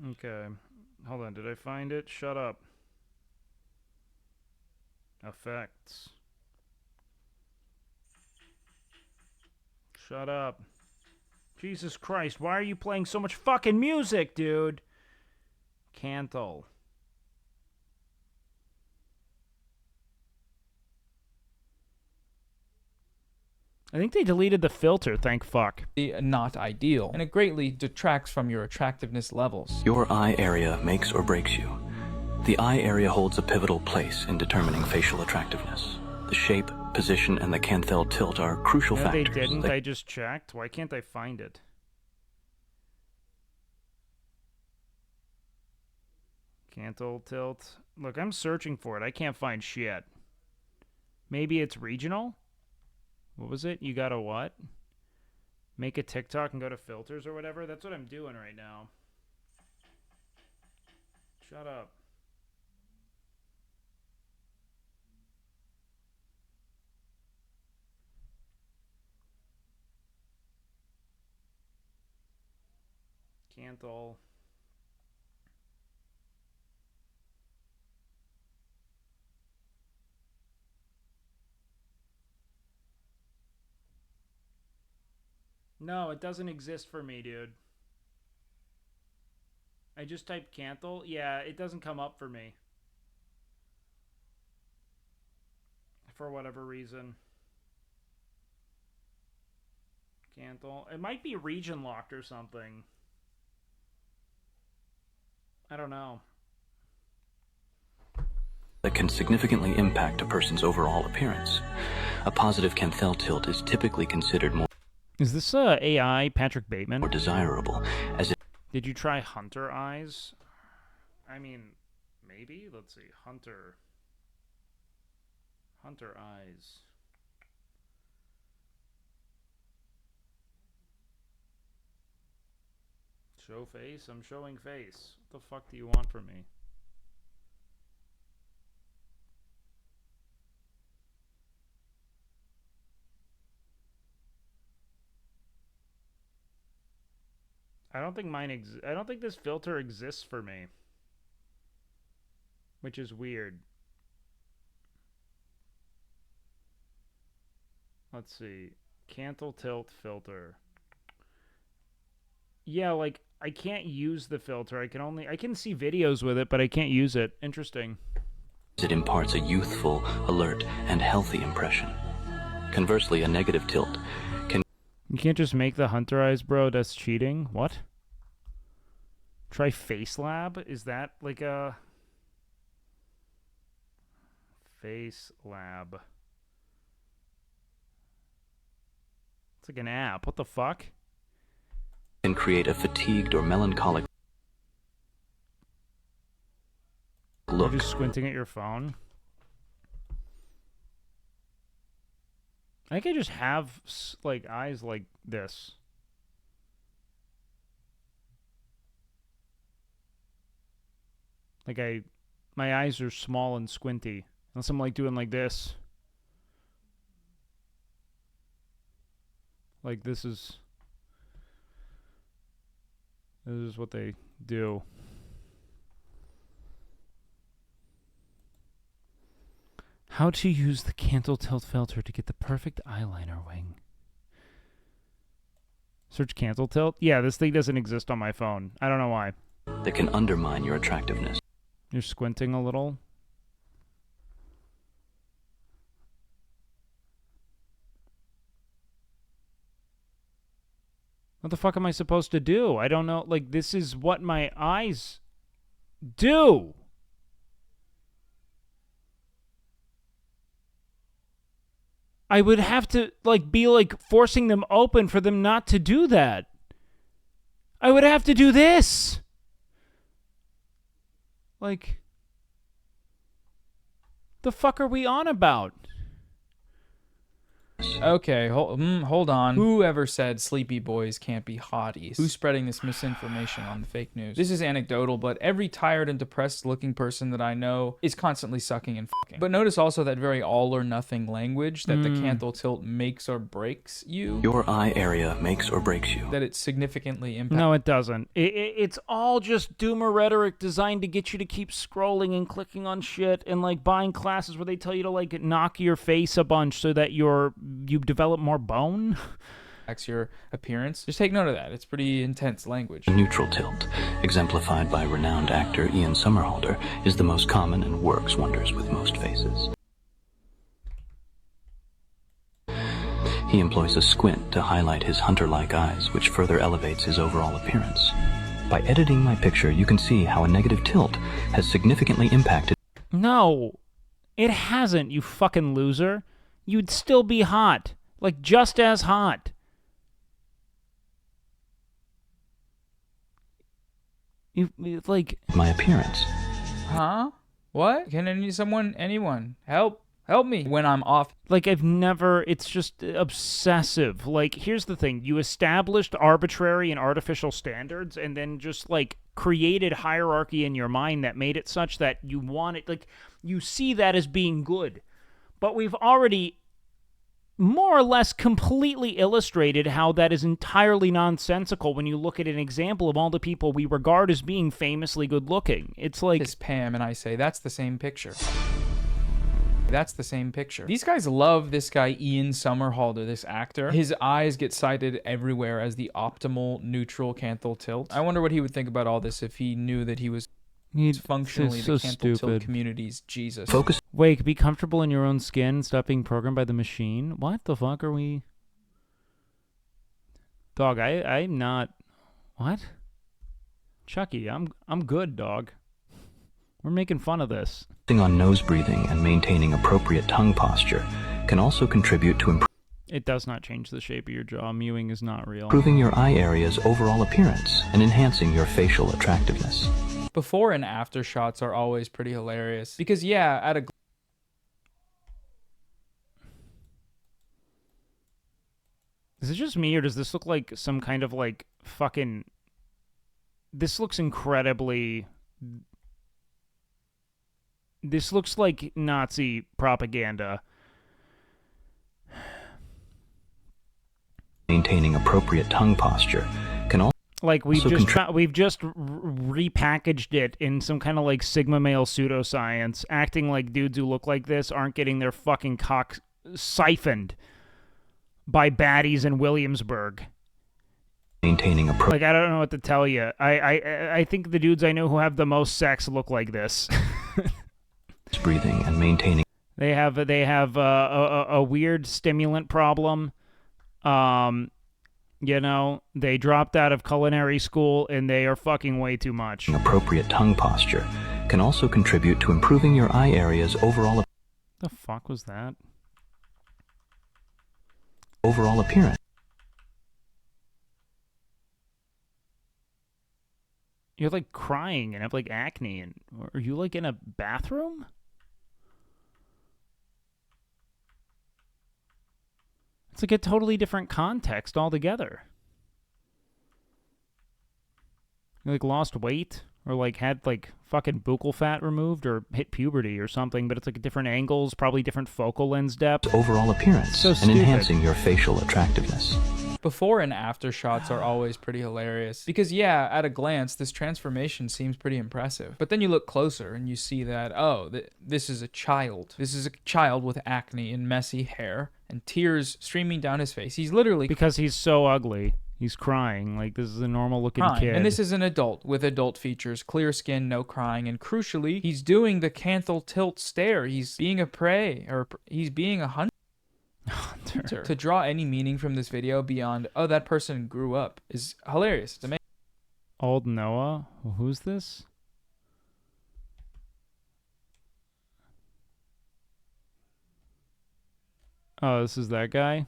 Okay. Hold on. Did I find it? Shut up. Effects. Shut up. Jesus Christ. Why are you playing so much fucking music, dude? Cancel. I think they deleted the filter, thank fuck. Not ideal, and it greatly detracts from your attractiveness levels. Your eye area makes or breaks you. The eye area holds a pivotal place in determining facial attractiveness. The shape, position, and the Canthel tilt are crucial No, factors. they didn't. I just checked. Why can't I find it? Canthel tilt. Look, I'm searching for it. I can't find shit. Maybe it's regional? What was it? You gotta what? Make a TikTok and go to filters or whatever? That's what I'm doing right now. Shut up. Canthel. No, it doesn't exist for me, dude. I just typed Canthel. Yeah, it doesn't come up for me. For whatever reason. Canthel. It might be region locked or something. I don't know. That can significantly impact a person's overall appearance. A positive Canthel tilt is typically considered more Is this AI Patrick Bateman? More desirable, as it Did you try Hunter Eyes? I mean, maybe? Let's see. Hunter Eyes. Show face? I'm showing face. What the fuck do you want from me? I don't think I don't think this filter exists for me. Which is weird. Let's see. Canthel tilt filter. Yeah, like I can't use the filter. I can see videos with it, but I can't use it. Interesting. It imparts a youthful, alert, and healthy impression. Conversely, a negative tilt can... You can't just make the Hunter Eyes, bro. That's cheating. What? Try Face Lab? Is that like a... Face Lab. It's like an app. What the fuck? Can create a fatigued or melancholic look. You're just squinting at your phone? I could just have like eyes like this. Like my eyes are small and squinty. Unless I'm like doing like this. Like this is what they do. How to use the Canthel tilt filter to get the perfect eyeliner wing. Search Canthel tilt? Yeah, this thing doesn't exist on my phone. I don't know why. That can undermine your attractiveness. You're squinting a little. What the fuck am I supposed to do? I don't know. Like, this is what my eyes do. I would have to, like, be, like, forcing them open for them not to do that. I would have to do this. Like, the fuck are we on about? Okay, hold on. Whoever said sleepy boys can't be hotties? Who's spreading this misinformation on the fake news? This is anecdotal, but every tired and depressed looking person that I know is constantly sucking and fucking. But notice also that very all or nothing language that the canthal tilt makes or breaks you. Your eye area makes or breaks you. That it significantly impacts. No, it doesn't. It's all just doomer rhetoric designed to get you to keep scrolling and clicking on shit and like buying classes where they tell you to like knock your face a bunch so that you develop more bone. Your appearance. Just take note of that. It's pretty intense language. Neutral tilt, exemplified by renowned actor Ian Somerhalder, is the most common and works wonders with most faces. He employs a squint to highlight his hunter-like eyes, which further elevates his overall appearance. By editing my picture, you can see how a negative tilt has significantly impacted. No, it hasn't, you fucking loser. You'd still be hot. Like, just as hot. Like... my appearance. Huh? What? Can anyone help me when I'm off? Like, it's just obsessive. Like, here's the thing. You established arbitrary and artificial standards and then just, like, created hierarchy in your mind that made it such that you want it, like, you see that as being good. But we've already more or less completely illustrated how that is entirely nonsensical when you look at an example of all the people we regard as being famously good-looking. It's like... It's Pam, and I say, that's the same picture. That's the same picture. These guys love this guy, Ian Somerhalder, this actor. His eyes get cited everywhere as the optimal neutral canthal tilt. I wonder what he would think about all this if he knew that he was functionally the canthal tilt community's Jesus. Focus. Wake, be comfortable in your own skin. Stop being programmed by the machine. What the fuck are we... Dog, I'm not... What? Chucky, I'm good, dog. We're making fun of this. On nose breathing and maintaining appropriate tongue posture can also contribute to It does not change the shape of your jaw. Mewing is not real. improving your eye area's overall appearance and enhancing your facial attractiveness. Before and after shots are always pretty hilarious. Because, yeah, at a... Is it just me, or does this look like some kind of, like, fucking... This looks incredibly... This looks like Nazi propaganda. Maintaining appropriate tongue posture can also... Like, we've just repackaged it in some kind of, like, Sigma male pseudoscience, acting like dudes who look like this aren't getting their fucking cock siphoned by baddies in Williamsburg. Maintaining like, I don't know what to tell you. I think the dudes I know who have the most sex look like this. breathing and maintaining. They have a weird stimulant problem. You know, they dropped out of culinary school and they are fucking way too much. Appropriate tongue posture can also contribute to improving your eye area's overall. The fuck was that? Overall appearance. You're like crying and have like acne, and are you like in a bathroom? It's like a totally different context altogether. You like lost weight, or like had like fucking buccal fat removed, or hit puberty or something, but it's like different angles, probably different focal lens depth. Overall appearance so and enhancing your facial attractiveness. Before and after shots are always pretty hilarious. Because, yeah, at a glance, this transformation seems pretty impressive. But then you look closer and you see that, oh, this is a child. This is a child with acne and messy hair and tears streaming down his face. He's literally... Because he's so ugly. He's crying. Like, this is a normal-looking kid. And this is an adult with adult features, clear skin, no crying, and crucially, he's doing the canthal tilt stare. He's being a prey, or he's being a hunter. To draw any meaning from this video beyond, oh, that person grew up, is hilarious. It's amazing. Old Noah? Who's this? Oh, this is that guy?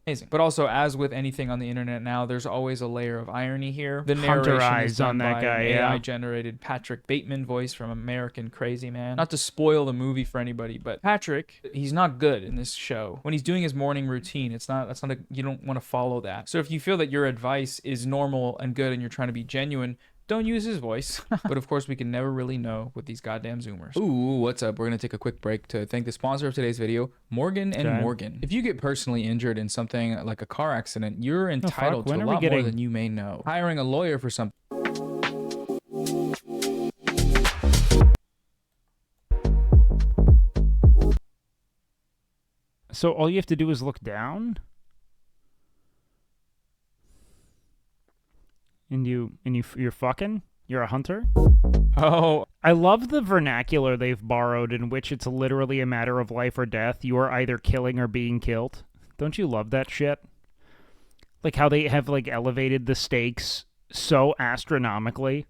amazing. But also, as with anything on the internet now, there's always a layer of irony here. The Hunter narration eyes is done on that by guy, an yeah. AI-generated Patrick Bateman voice from American Crazy Man. Not to spoil the movie for anybody, but Patrick, he's not good in this show. When he's doing his morning routine, you don't want to follow that. So if you feel that your advice is normal and good and you're trying to be genuine, don't use his voice. But of course, we can never really know with these goddamn Zoomers. Ooh, what's up? We're going to take a quick break to thank the sponsor of today's video, Morgan & Morgan. If you get personally injured in something like a car accident, you're entitled to a lot more than you may know. Hiring a lawyer for something. So all you have to do is look down? And you're fucking? You're a hunter? Oh. I love the vernacular they've borrowed in which it's literally a matter of life or death. You are either killing or being killed. Don't you love that shit? Like how they have like elevated the stakes so astronomically,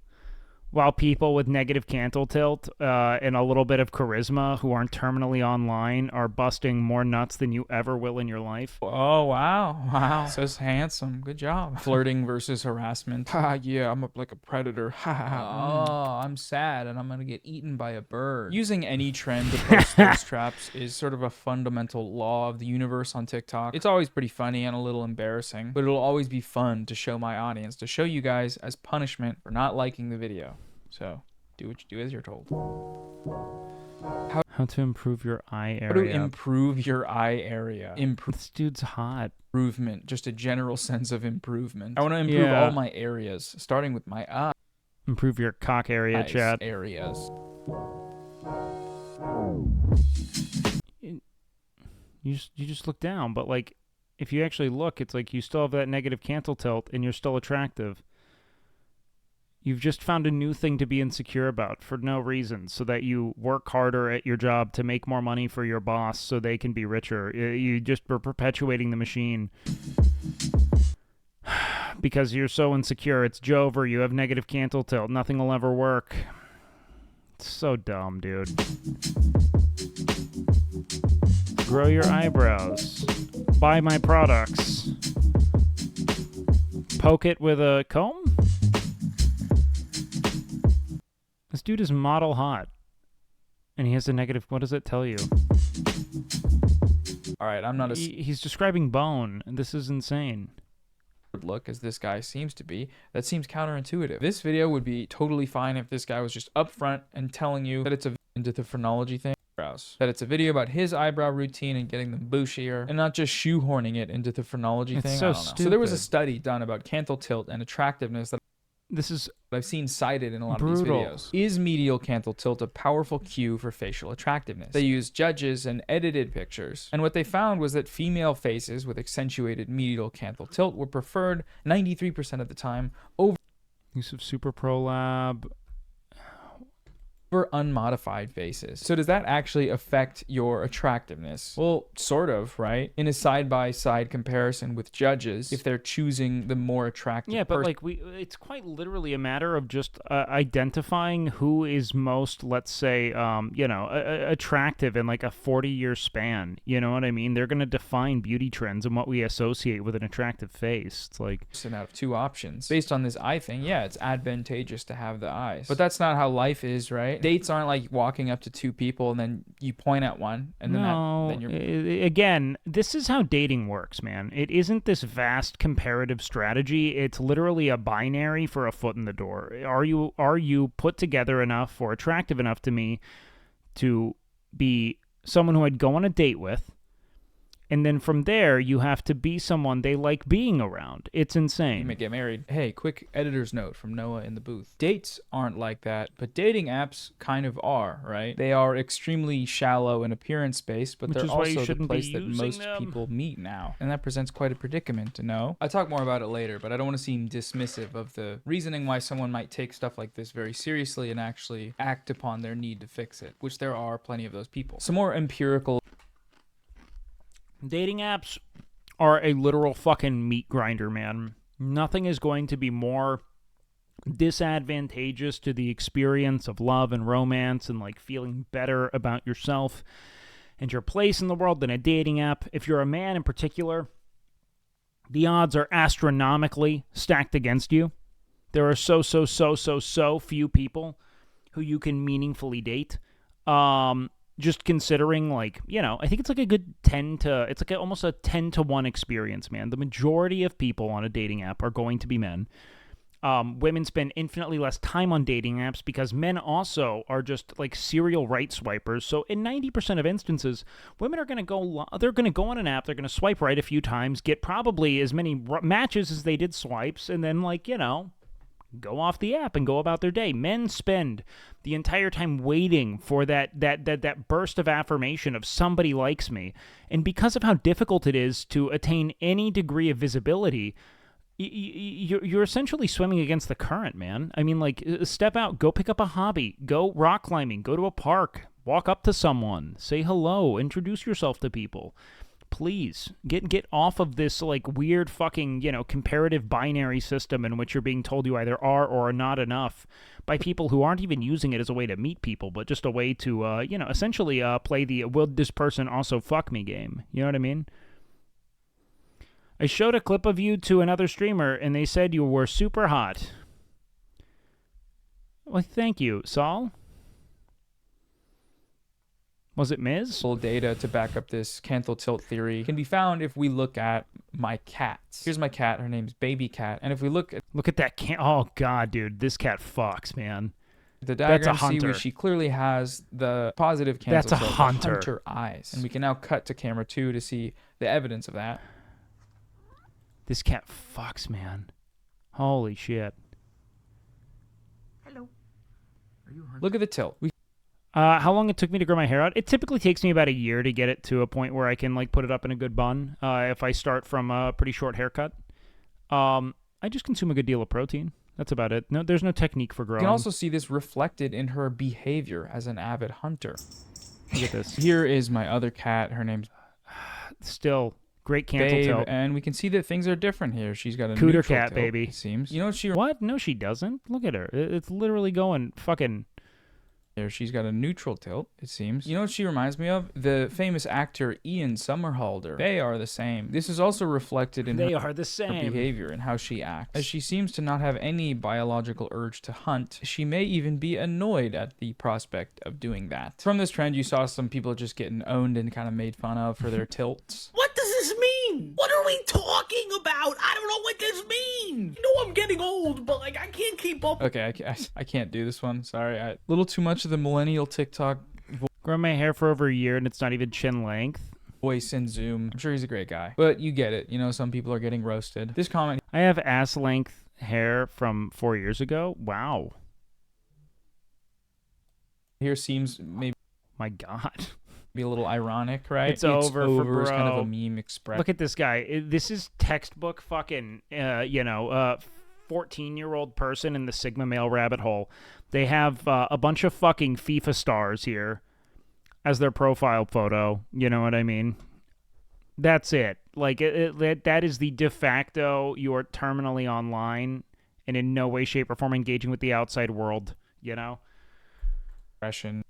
while people with negative cantle tilt and a little bit of charisma who aren't terminally online are busting more nuts than you ever will in your life. Oh, wow. Wow. So handsome. Good job. Flirting versus harassment. Ha, yeah, I'm like a predator. Ha, ha. Oh, I'm sad and I'm going to get eaten by a bird. Using any trend to post thirst traps is sort of a fundamental law of the universe on TikTok. It's always pretty funny and a little embarrassing, but it'll always be fun to show my audience, to show you guys as punishment for not liking the video. So, do what you do as you're told. How to improve your eye area. How to improve your eye area. This dude's hot. Improvement. Just a general sense of improvement. I want to improve all my areas, starting with my eye. Improve your cock area, chat. Areas. You just look down, but like, if you actually look, it's like you still have that negative cantle tilt and you're still attractive. You've just found a new thing to be insecure about for no reason, so that you work harder at your job to make more money for your boss so they can be richer. You just are perpetuating the machine. Because you're so insecure. It's Jover. You have negative cantle tilt. Nothing will ever work. It's so dumb, dude. Grow your eyebrows. Buy my products. Poke it with a comb? This dude is model hot. And he has a negative... What does it tell you? Alright, I'm not as... He's describing bone, and this is insane. Look as this guy seems to be. That seems counterintuitive. This video would be totally fine if this guy was just upfront and telling you that it's into the phrenology thing. That it's a video about his eyebrow routine and getting them bushier, and not just shoehorning it into the phrenology thing. So I don't know. stupid. So there was a study done about cantle tilt and attractiveness that this is I've seen cited in a lot brutal. of these videos. Is medial cantle tilt a powerful cue for facial attractiveness? They used judges and edited pictures, and what they found was that female faces with accentuated medial cantle tilt were preferred 93% of the time over use of Super Pro Lab. Unmodified faces. So does that actually affect your attractiveness? Well, sort of, right? In a side-by-side comparison with judges, if they're choosing the more attractive Yeah, but like it's quite literally a matter of just identifying who is most, let's say, attractive in like a 40-year span. You know what I mean? They're going to define beauty trends and what we associate with an attractive face. It's like... out of two options. Based on this eye thing, yeah, it's advantageous to have the eyes. But that's not how life is, right? Dates aren't like walking up to two people and then you point at one and then you're... Again, this is how dating works, man. It isn't this vast comparative strategy. It's literally a binary for a foot in the door. Are you put together enough or attractive enough to me to be someone who I'd go on a date with? And then from there, you have to be someone they like being around. It's insane. You may get married. Hey, quick editor's note from Noah in the booth. Dates aren't like that, but dating apps kind of are, right? They are extremely shallow in appearance-based, but they're also the place that most people meet now. And that presents quite a predicament to know. I'll talk more about it later, but I don't want to seem dismissive of the reasoning why someone might take stuff like this very seriously and actually act upon their need to fix it, which there are plenty of those people. Some more empirical... Dating apps are a literal fucking meat grinder, man. Nothing is going to be more disadvantageous to the experience of love and romance and like feeling better about yourself and your place in the world than a dating app. If you're a man in particular, the odds are astronomically stacked against you. There are so few people who you can meaningfully date. Just considering, like, you know, I think it's like a good it's like almost a 10 to 1 experience, man. The majority of people on a dating app are going to be men. Women spend infinitely less time on dating apps because men also are just like serial right swipers. So in 90% of instances, women are going to go on an app, they're going to swipe right a few times, get probably as many matches as they did swipes, and then, like, you know, go off the app and go about their day. Men spend the entire time waiting for that burst of affirmation of somebody likes me. And because of how difficult it is to attain any degree of visibility, you're essentially swimming against the current, man. I mean, like, step out, go pick up a hobby, go rock climbing, go to a park, walk up to someone, say hello, introduce yourself to people. Please get off of this, like, weird fucking, you know, comparative binary system in which you're being told you either are or are not enough by people who aren't even using it as a way to meet people, but just a way to, you know, essentially play the will this person also fuck me game. You know what I mean? I showed a clip of you to another streamer, and they said you were super hot. Well, thank you, Saul. Was it Miz? Full data to back up this canthal tilt theory can be found if we look at my cats. Here's my cat. Her name's Baby Cat. And if we look at that cat. Oh, God, dude. This cat fucks, man. The diagram, That's a hunter. she clearly has the positive canthal That's a tilt, hunter. the hunter eyes. And we can now cut to camera 2 to see the evidence of that. This cat fucks, man. Holy shit. Hello. Look at the tilt. How long it took me to grow my hair out? It typically takes me about a year to get it to a point where I can, like, put it up in a good bun. If I start from a pretty short haircut, I just consume a good deal of protein. That's about it. No, there's no technique for growing. You can also see this reflected in her behavior as an avid hunter. Look at this. Here is my other cat. Her name's still great canthal Babe, tilt. and we can see that things are different here. She's got a Cooter neutral cat, tilt, baby. It seems. You know what she? What? No, she doesn't. Look at her. It's literally going fucking. Here, she's got a neutral tilt, it seems. You know what she reminds me of? The famous actor Ian Somerhalder. They are the same. This is also reflected in her behavior and how she acts. As she seems to not have any biological urge to hunt, she may even be annoyed at the prospect of doing that. From this trend, you saw some people just getting owned and kind of made fun of for their tilts. What does this mean? What are we talking about? I don't know what this means. You know I'm getting old, but, like, I can't keep up. Okay, I can't do this one. Sorry. A little too much of the millennial TikTok Grown my hair for over a year, and it's not even chin length. voice in Zoom. I'm sure he's a great guy. But you get it. You know, some people are getting roasted. This comment... I have ass length hair from 4 years ago. Wow. Here seems maybe... My God. Be a little ironic, right? It's over for bro. It's kind of a meme expression. Look at this guy. This is textbook fucking, 14-year-old person in the Sigma male rabbit hole. They have a bunch of fucking FIFA stars here as their profile photo. You know what I mean? That's it. Like, that is the de facto, you are terminally online and in no way, shape, or form engaging with the outside world, you know?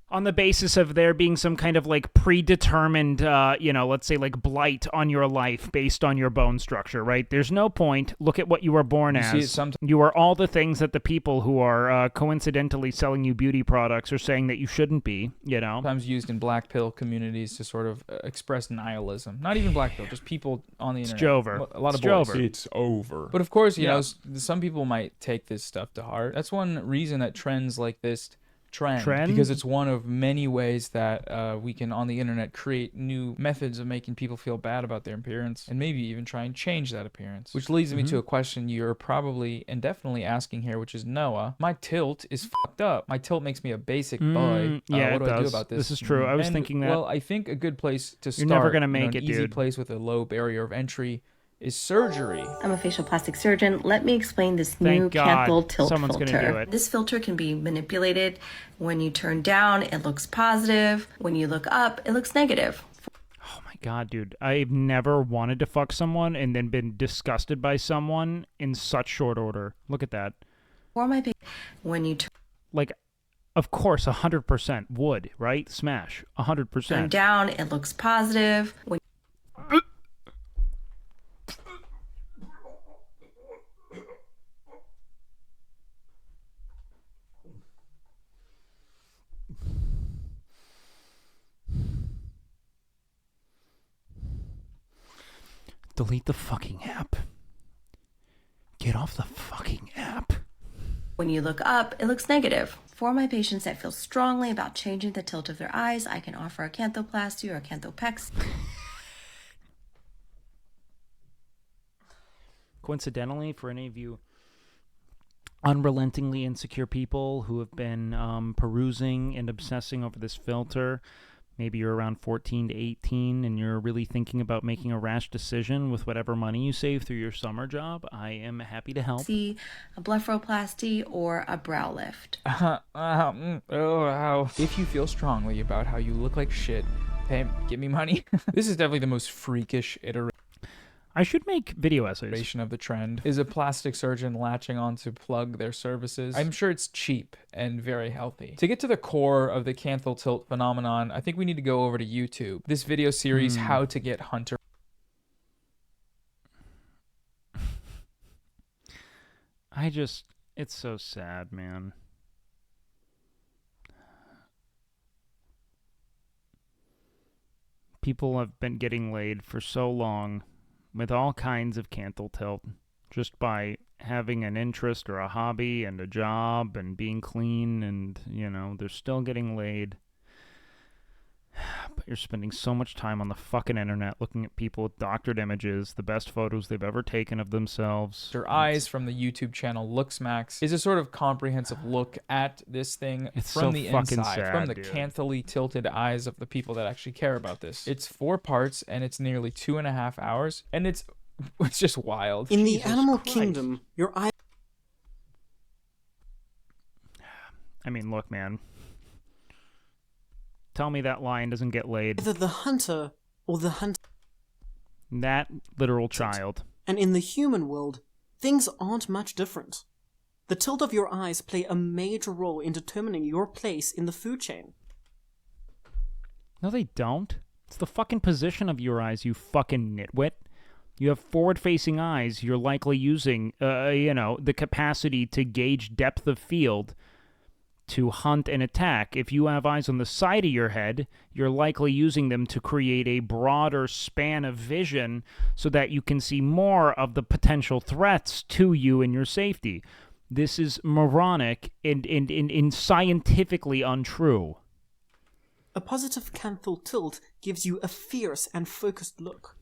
On the basis of there being some kind of, like, predetermined, let's say, like, blight on your life based on your bone structure, right? There's no point. Look at what you were born as. You are all the things that the people who are coincidentally selling you beauty products are saying that you shouldn't be, you know? Sometimes used in black pill communities to sort of express nihilism. Not even black pill, just people on the internet. It's over. A lot of boys. It's over. But of course, you know, some people might take this stuff to heart. That's one reason that trends like this trend because it's one of many ways that we can on the internet create new methods of making people feel bad about their appearance and maybe even try and change that appearance, which leads me to a question you're probably and definitely asking here, which is, Noah, my tilt is fucked up. My tilt makes me a basic boy. Yeah, what do I do about this? This is true. I was thinking that. Well, I think a good place to start, you're never gonna make it, an easy dude. place with a low barrier of entry is surgery. I'm a facial plastic surgeon. Let me explain this Thank new God canthal tilt someone's filter. gonna do it. This filter can be manipulated. When you turn down, it looks positive. When you look up, it looks negative. Oh my God, dude. I've never wanted to fuck someone and then been disgusted by someone in such short order. Look at that. For my when you turn like, of course, 100% would, right? Smash. 100%. down, it looks positive. When Delete the fucking app. Get off the fucking app. When you look up, it looks negative. For my patients that feel strongly about changing the tilt of their eyes, I can offer a canthoplasty or a canthopexy. Coincidentally, for any of you unrelentingly insecure people who have been perusing and obsessing over this filter, maybe you're around 14 to 18 and you're really thinking about making a rash decision with whatever money you save through your summer job, I am happy to help. See a blepharoplasty or a brow lift. If you feel strongly about how you look like shit, hey, give me money. This is definitely the most freakish iteration. I should make video essays. Of the trend is a plastic surgeon latching on to plug their services. I'm sure it's cheap and very healthy. To get to the core of the canthal tilt phenomenon, I think we need to go over to YouTube. This video series, How to Get Hunter. It's so sad, man. People have been getting laid for so long with all kinds of canthal tilt, just by having an interest or a hobby and a job and being clean, and, you know, they're still getting laid. But you're spending so much time on the fucking internet looking at people with doctored images, the best photos they've ever taken of themselves. Their Eyes from the YouTube channel LooksMax is a sort of comprehensive look at this thing from so the fucking inside, sad, from the dude. canthally tilted eyes of the people that actually care about this. It's 4 parts and it's nearly 2.5 hours, and it's just wild. In the Jesus animal Christ. kingdom, your eye. I mean, look, man. Tell me that lion doesn't get laid. Either the hunter or the hunter. That literal child. And in the human world, things aren't much different. The tilt of your eyes play a major role in determining your place in the food chain. No, they don't. It's the fucking position of your eyes, you fucking nitwit. You have forward-facing eyes. You're likely using, the capacity to gauge depth of field to hunt and attack. If you have eyes on the side of your head, you're likely using them to create a broader span of vision so that you can see more of the potential threats to you and your safety. This is moronic and scientifically untrue. A positive canthal tilt gives you a fierce and focused look,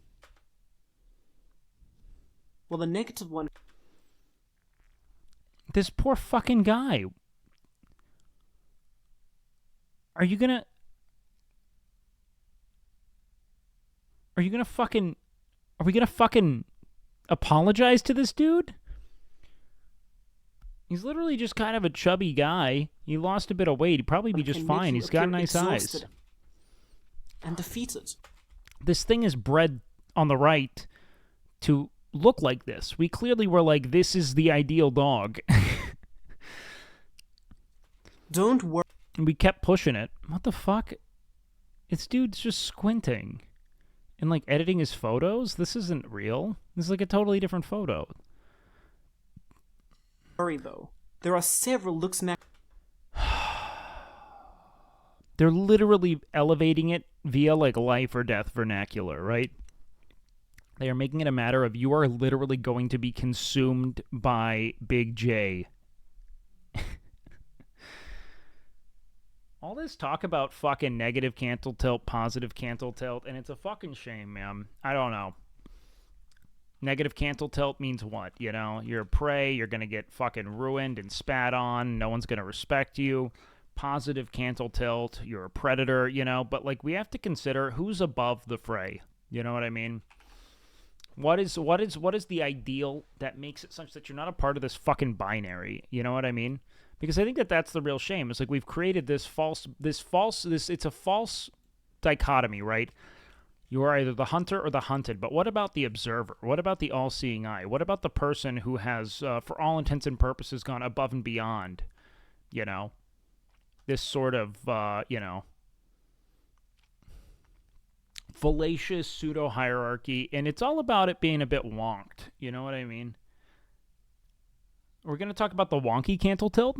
while the negative one... This poor fucking guy. Are we gonna fucking apologize to this dude? He's literally just kind of a chubby guy. He lost a bit of weight. He'd probably be just fine. He's got nice eyes. And defeated. This thing is bred on the right to look like this. We clearly were like, this is the ideal dog. Don't worry. We kept pushing it. What the fuck? This dude's just squinting and like editing his photos. This isn't real. This is like a totally different photo. Sorry though. There are several LooksMax. They're literally elevating it via like life or death vernacular, right? They are making it a matter of you are literally going to be consumed by Big J. All this talk about fucking negative canthal tilt, positive canthal tilt, and it's a fucking shame, man. I don't know. Negative canthal tilt means what? You know, you're a prey, you're going to get fucking ruined and spat on, no one's going to respect you. Positive canthal tilt, you're a predator, you know, but like we have to consider who's above the fray. You know what I mean? What is the ideal that makes it such that you're not a part of this fucking binary? You know what I mean? Because I think that's the real shame. It's like we've created it's a false dichotomy, right? You are either the hunter or the hunted. But what about the observer? What about the all-seeing eye? What about the person who has, for all intents and purposes, gone above and beyond, you know, this sort of, fallacious pseudo-hierarchy, and it's all about it being a bit wonked. You know what I mean? We're going to talk about the wonky canthal tilt.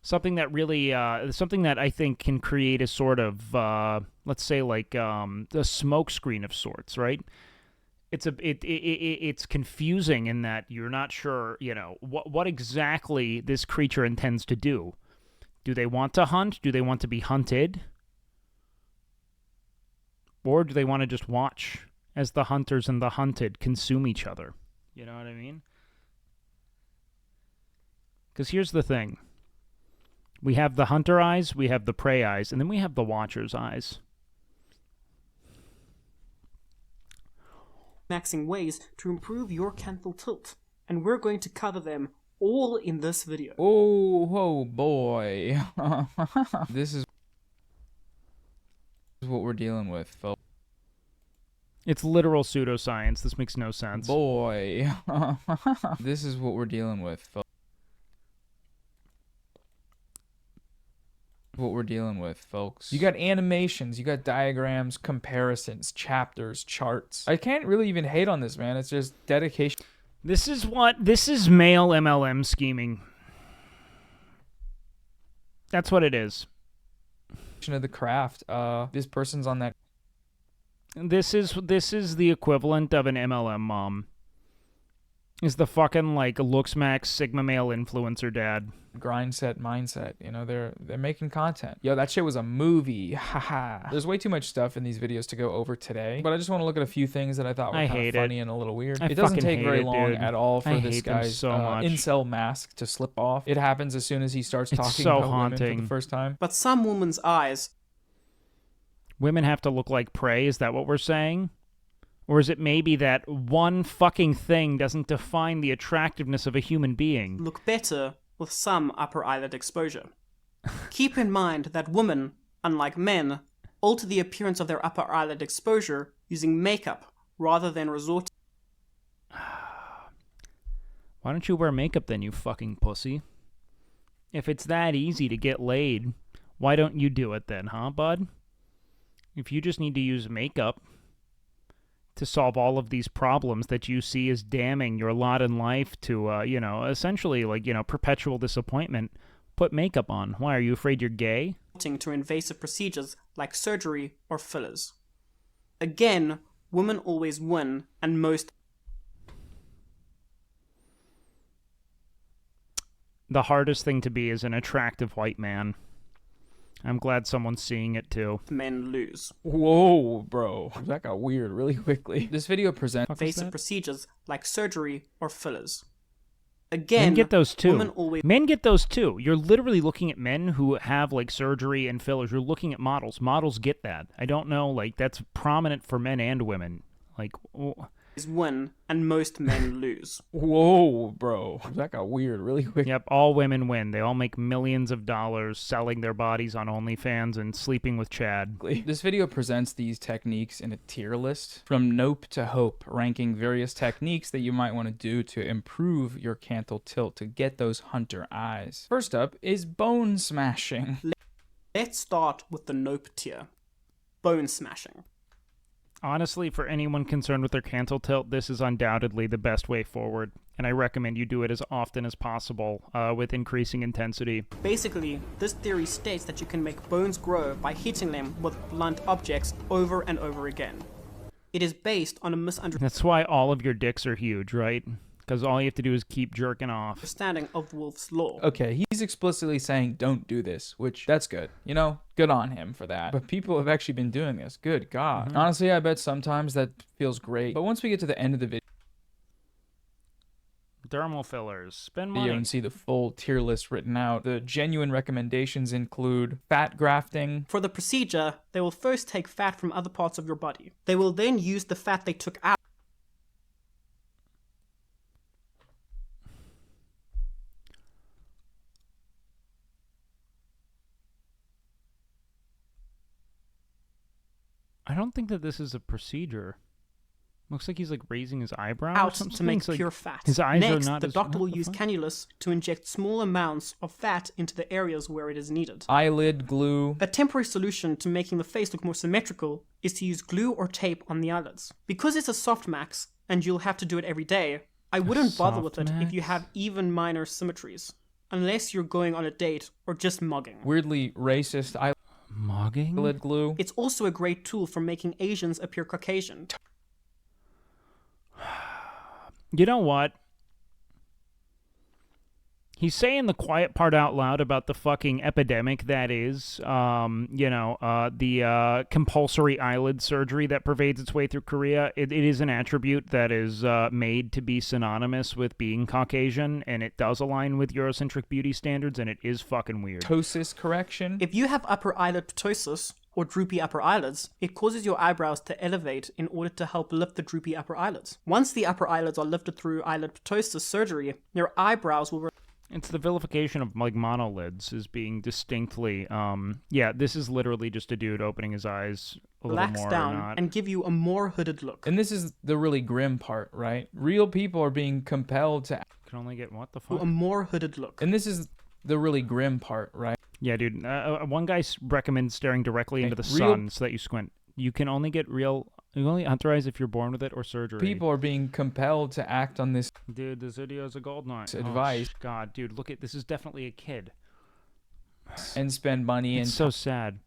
Something that really, something that I think can create a sort of, let's say like a smoke screen of sorts, right? it's confusing in that you're not sure, you know, what exactly this creature intends to do. Do they want to hunt? Do they want to be hunted? Or do they want to just watch as the hunters and the hunted consume each other? You know what I mean? Because here's the thing. We have the hunter eyes, we have the prey eyes, and then we have the watcher's eyes. Maxing ways to improve your canthal tilt, and we're going to cover them all in this video. Oh boy. This is what we're dealing with, folks. It's literal pseudoscience. This makes no sense. Boy. This is what we're dealing with, folks. What we're dealing with, folks. You got animations, you got diagrams, comparisons, chapters, charts. I can't really even hate on this, man. It's just dedication. This is male MLM scheming. That's what it is. Of the craft. This person's on that. This is the equivalent of an MLM mom. Is the fucking like looks max Sigma male influencer dad. Grind set mindset. You know, they're making content. Yo, that shit was a movie. Haha. There's way too much stuff in these videos to go over today, but I just want to look at a few things that I thought were kind of funny and a little weird. It doesn't take very long at all for this guy's incel mask to slip off. It happens as soon as he starts talking about women for the first time. But some women's eyes. Women have to look like prey, is that what we're saying? Or is it maybe that one fucking thing doesn't define the attractiveness of a human being? Look better with some upper eyelid exposure. Keep in mind that women, unlike men, alter the appearance of their upper eyelid exposure using makeup rather than resorting. Why don't you wear makeup then, you fucking pussy? If it's that easy to get laid, why don't you do it then, huh, bud? If you just need to use makeup to solve all of these problems that you see as damning your lot in life to, you know, essentially, like, you know, perpetual disappointment, put makeup on. Why, are you afraid you're gay? To invasive procedures like surgery or fillers. Again, women always win, and most... The hardest thing to be is an attractive white man. I'm glad someone's seeing it too. Men lose. Whoa, bro. That got weird really quickly. This video presents invasive procedures like surgery or fillers. Again, men get those too. Women always... Men get those too. You're literally looking at men who have like surgery and fillers. You're looking at models. Models get that. I don't know, like that's prominent for men and women. Like, win and most men lose. Whoa, bro. That got weird really quick. Yep, all women win. They all make millions of dollars selling their bodies on OnlyFans and sleeping with Chad. This video presents these techniques in a tier list from nope to hope, ranking various techniques that you might want to do to improve your canthal tilt to get those hunter eyes. First up is bone smashing. Let's start with the nope tier. Bone smashing. Honestly, for anyone concerned with their canthal tilt, this is undoubtedly the best way forward, and I recommend you do it as often as possible, with increasing intensity. Basically, this theory states that you can make bones grow by hitting them with blunt objects over and over again. It is based on a misunderstanding. That's why all of your dicks are huge, right? Because all you have to do is keep jerking off. Understanding of Wolf's law. Okay, he's explicitly saying don't do this, which that's good. You know, good on him for that. But people have actually been doing this. Good God. Mm-hmm. Honestly, I bet sometimes that feels great. But once we get to the end of the video, dermal fillers, spend money. And see the full tier list written out. The genuine recommendations include fat grafting. For the procedure, they will first take fat from other parts of your body. They will then use the fat they took out. I don't think that this is a procedure. Looks like he's like raising his eyebrow out or something. to make like pure fat. His eyes Next, are not the as... doctor will use cannulas to inject small amounts of fat into the areas where it is needed. Eyelid glue. A temporary solution to making the face look more symmetrical is to use glue or tape on the eyelids. Because it's a soft max, and you'll have to do it every day, I wouldn't bother with it if you have even minor symmetries. Unless you're going on a date or just mugging. Weirdly racist mugging? Eyelid glue. It's also a great tool for making Asians appear Caucasian. You know what? He's saying the quiet part out loud about the fucking epidemic that is, the compulsory eyelid surgery that pervades its way through Korea. It is an attribute that is made to be synonymous with being Caucasian, and it does align with Eurocentric beauty standards, and it is fucking weird. Ptosis correction. If you have upper eyelid ptosis, or droopy upper eyelids, it causes your eyebrows to elevate in order to help lift the droopy upper eyelids. Once the upper eyelids are lifted through eyelid ptosis surgery, your eyebrows will... It's the vilification of, like, monolids is being distinctly, this is literally just a dude opening his eyes a little relax more down or not. and give you a more hooded look. And this is the really grim part, right? Real people are being compelled to... Can only get what the fuck? A more hooded look. And this is the really grim part, right? Yeah, dude. One guy recommends staring directly into the sun so that you squint. You can only get real... You only authorize if you're born with it or surgery. People are being compelled to act on this. Dude, this video is a gold mine. Advice. Oh, God, dude, look at this. Is definitely a kid. And spend money. It's so sad.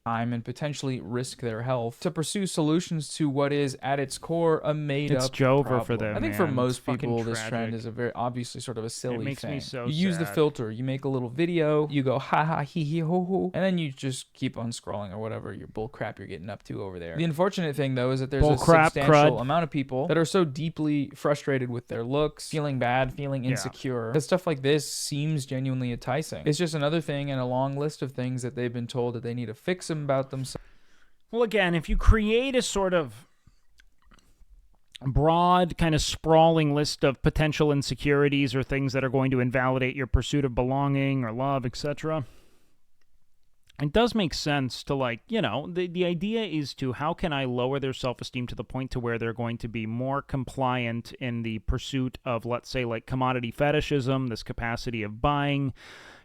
Time and potentially risk their health to pursue solutions to what is at its core a made-up It's Jover problem. for them. I think for man. most It's people, fucking this trend tragic. is a very obviously sort of a silly It makes thing. me so you use the sad. filter, you make a little video, you go ha ha he he ho ho, and then you just keep on scrolling or whatever your bull crap you're getting up to over there. The unfortunate thing though is that there's Bull a crap, substantial crud. amount of people that are so deeply frustrated with their looks, feeling bad, feeling insecure, that stuff like this seems genuinely enticing. It's just another thing in a long list of things that they've been told that they need to fix them about themselves. Well, again, if you create a sort of broad, kind of sprawling list of potential insecurities or things that are going to invalidate your pursuit of belonging or love, etc., it does make sense to, like, the idea is to how can I lower their self-esteem to the point to where they're going to be more compliant in the pursuit of, let's say, like commodity fetishism, this capacity of buying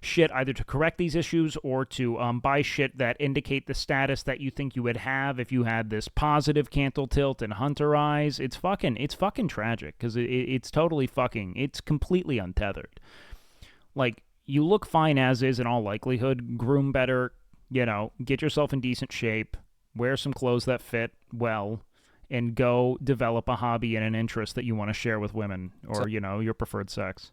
shit either to correct these issues or to buy shit that indicate the status that you think you would have if you had this positive cantle tilt and hunter eyes. It's fucking tragic because it's totally it's completely untethered. Like, you look fine as is in all likelihood, groom better, get yourself in decent shape, wear some clothes that fit well, and go develop a hobby and an interest that you want to share with women or, your preferred sex.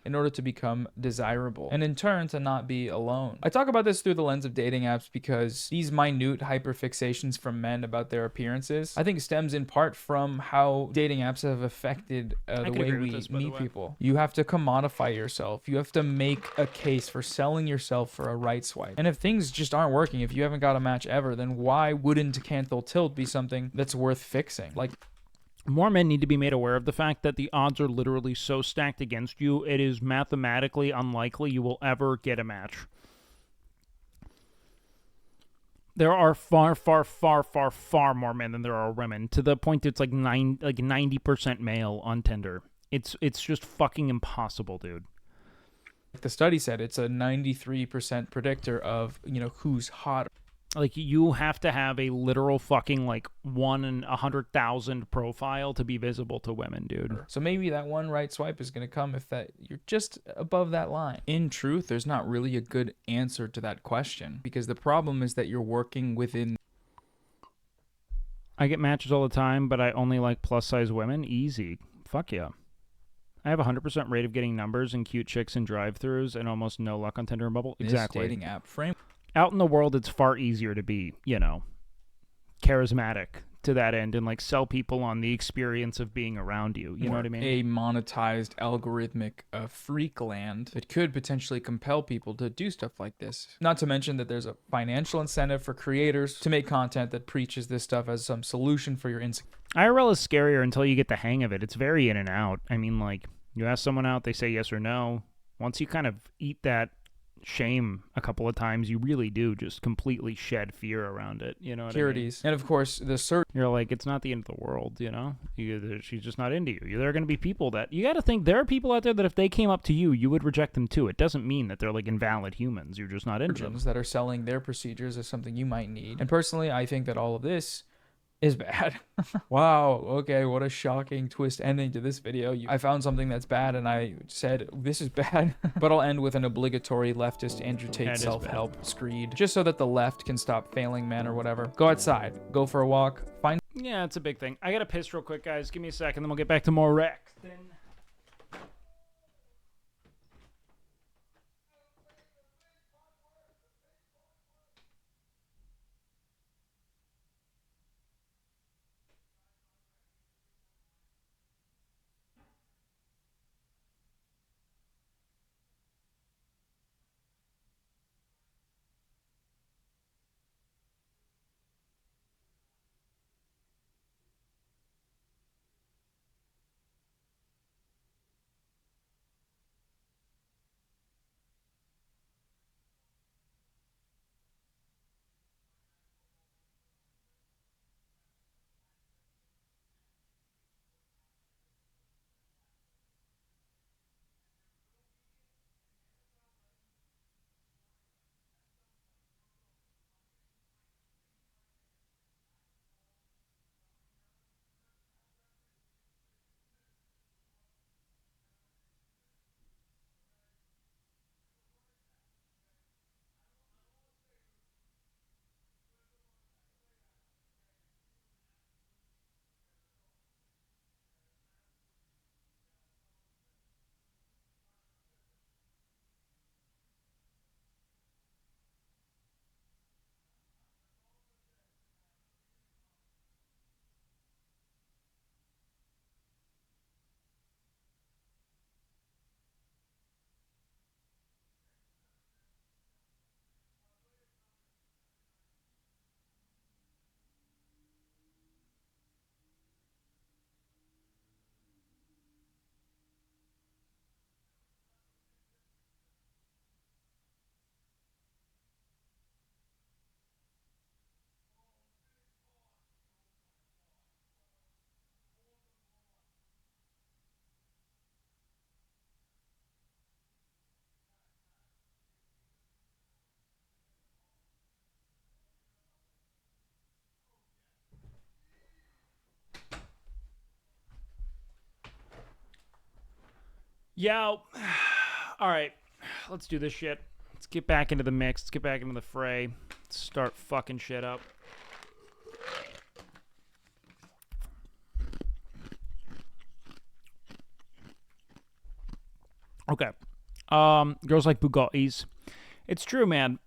In order to become desirable and in turn to not be alone. I talk about this through the lens of dating apps because these minute hyperfixations from men about their appearances I think stems in part from how dating apps have affected the way we meet people. You have to commodify yourself. You have to make a case for selling yourself for a right swipe. And if things just aren't working, if you haven't got a match ever, then why wouldn't canthal tilt be something that's worth fixing? Like, more men need to be made aware of the fact that the odds are literally so stacked against you, it is mathematically unlikely you will ever get a match. There are far, far, far, far, far more men than there are women, to the point that it's like 90% male on Tinder. It's just fucking impossible, dude. The study said it's a 93% predictor of, who's hot. Like, you have to have a literal fucking, 1 in 100,000 profile to be visible to women, dude. So maybe that one right swipe is going to come if that you're just above that line. In truth, there's not really a good answer to that question because the problem is that you're working within. I get matches all the time, but I only like plus-size women. Easy. Fuck yeah. I have a 100% rate of getting numbers and cute chicks in drive-thrus and almost no luck on Tinder and Bumble. Exactly. This dating app frame. Out in the world, it's far easier to be, charismatic to that end and, sell people on the experience of being around you. You know what I mean? A monetized algorithmic freak land that could potentially compel people to do stuff like this. Not to mention that there's a financial incentive for creators to make content that preaches this stuff as some solution for your insecurity. IRL is scarier until you get the hang of it. It's very in and out. I mean, you ask someone out, they say yes or no. Once you kind of eat that shame a couple of times, you really do just completely shed fear around it. You know what I mean? And of course, the search. You're like, it's not the end of the world, she's just not into you. There are going to be people that you got to think there are people out there that if they came up to you, you would reject them too. It doesn't mean that they're invalid humans. You're just not into them. That are selling their procedures as something you might need. And personally, I think that all of this is bad. Wow, okay, what a shocking twist ending to this video. I found something that's bad and I said, this is bad. But I'll end with an obligatory leftist Andrew Tate self-help screed, just so that the left can stop failing men or whatever. Go outside, go for a walk, find... Yeah, it's a big thing. I gotta piss real quick, guys. Give me a second, then we'll get back to more Rex. Yo. All right. Let's do this shit. Let's get back into the mix. Let's get back into the fray. Let's start fucking shit up. Okay. Girls like Bugattis. It's true, man.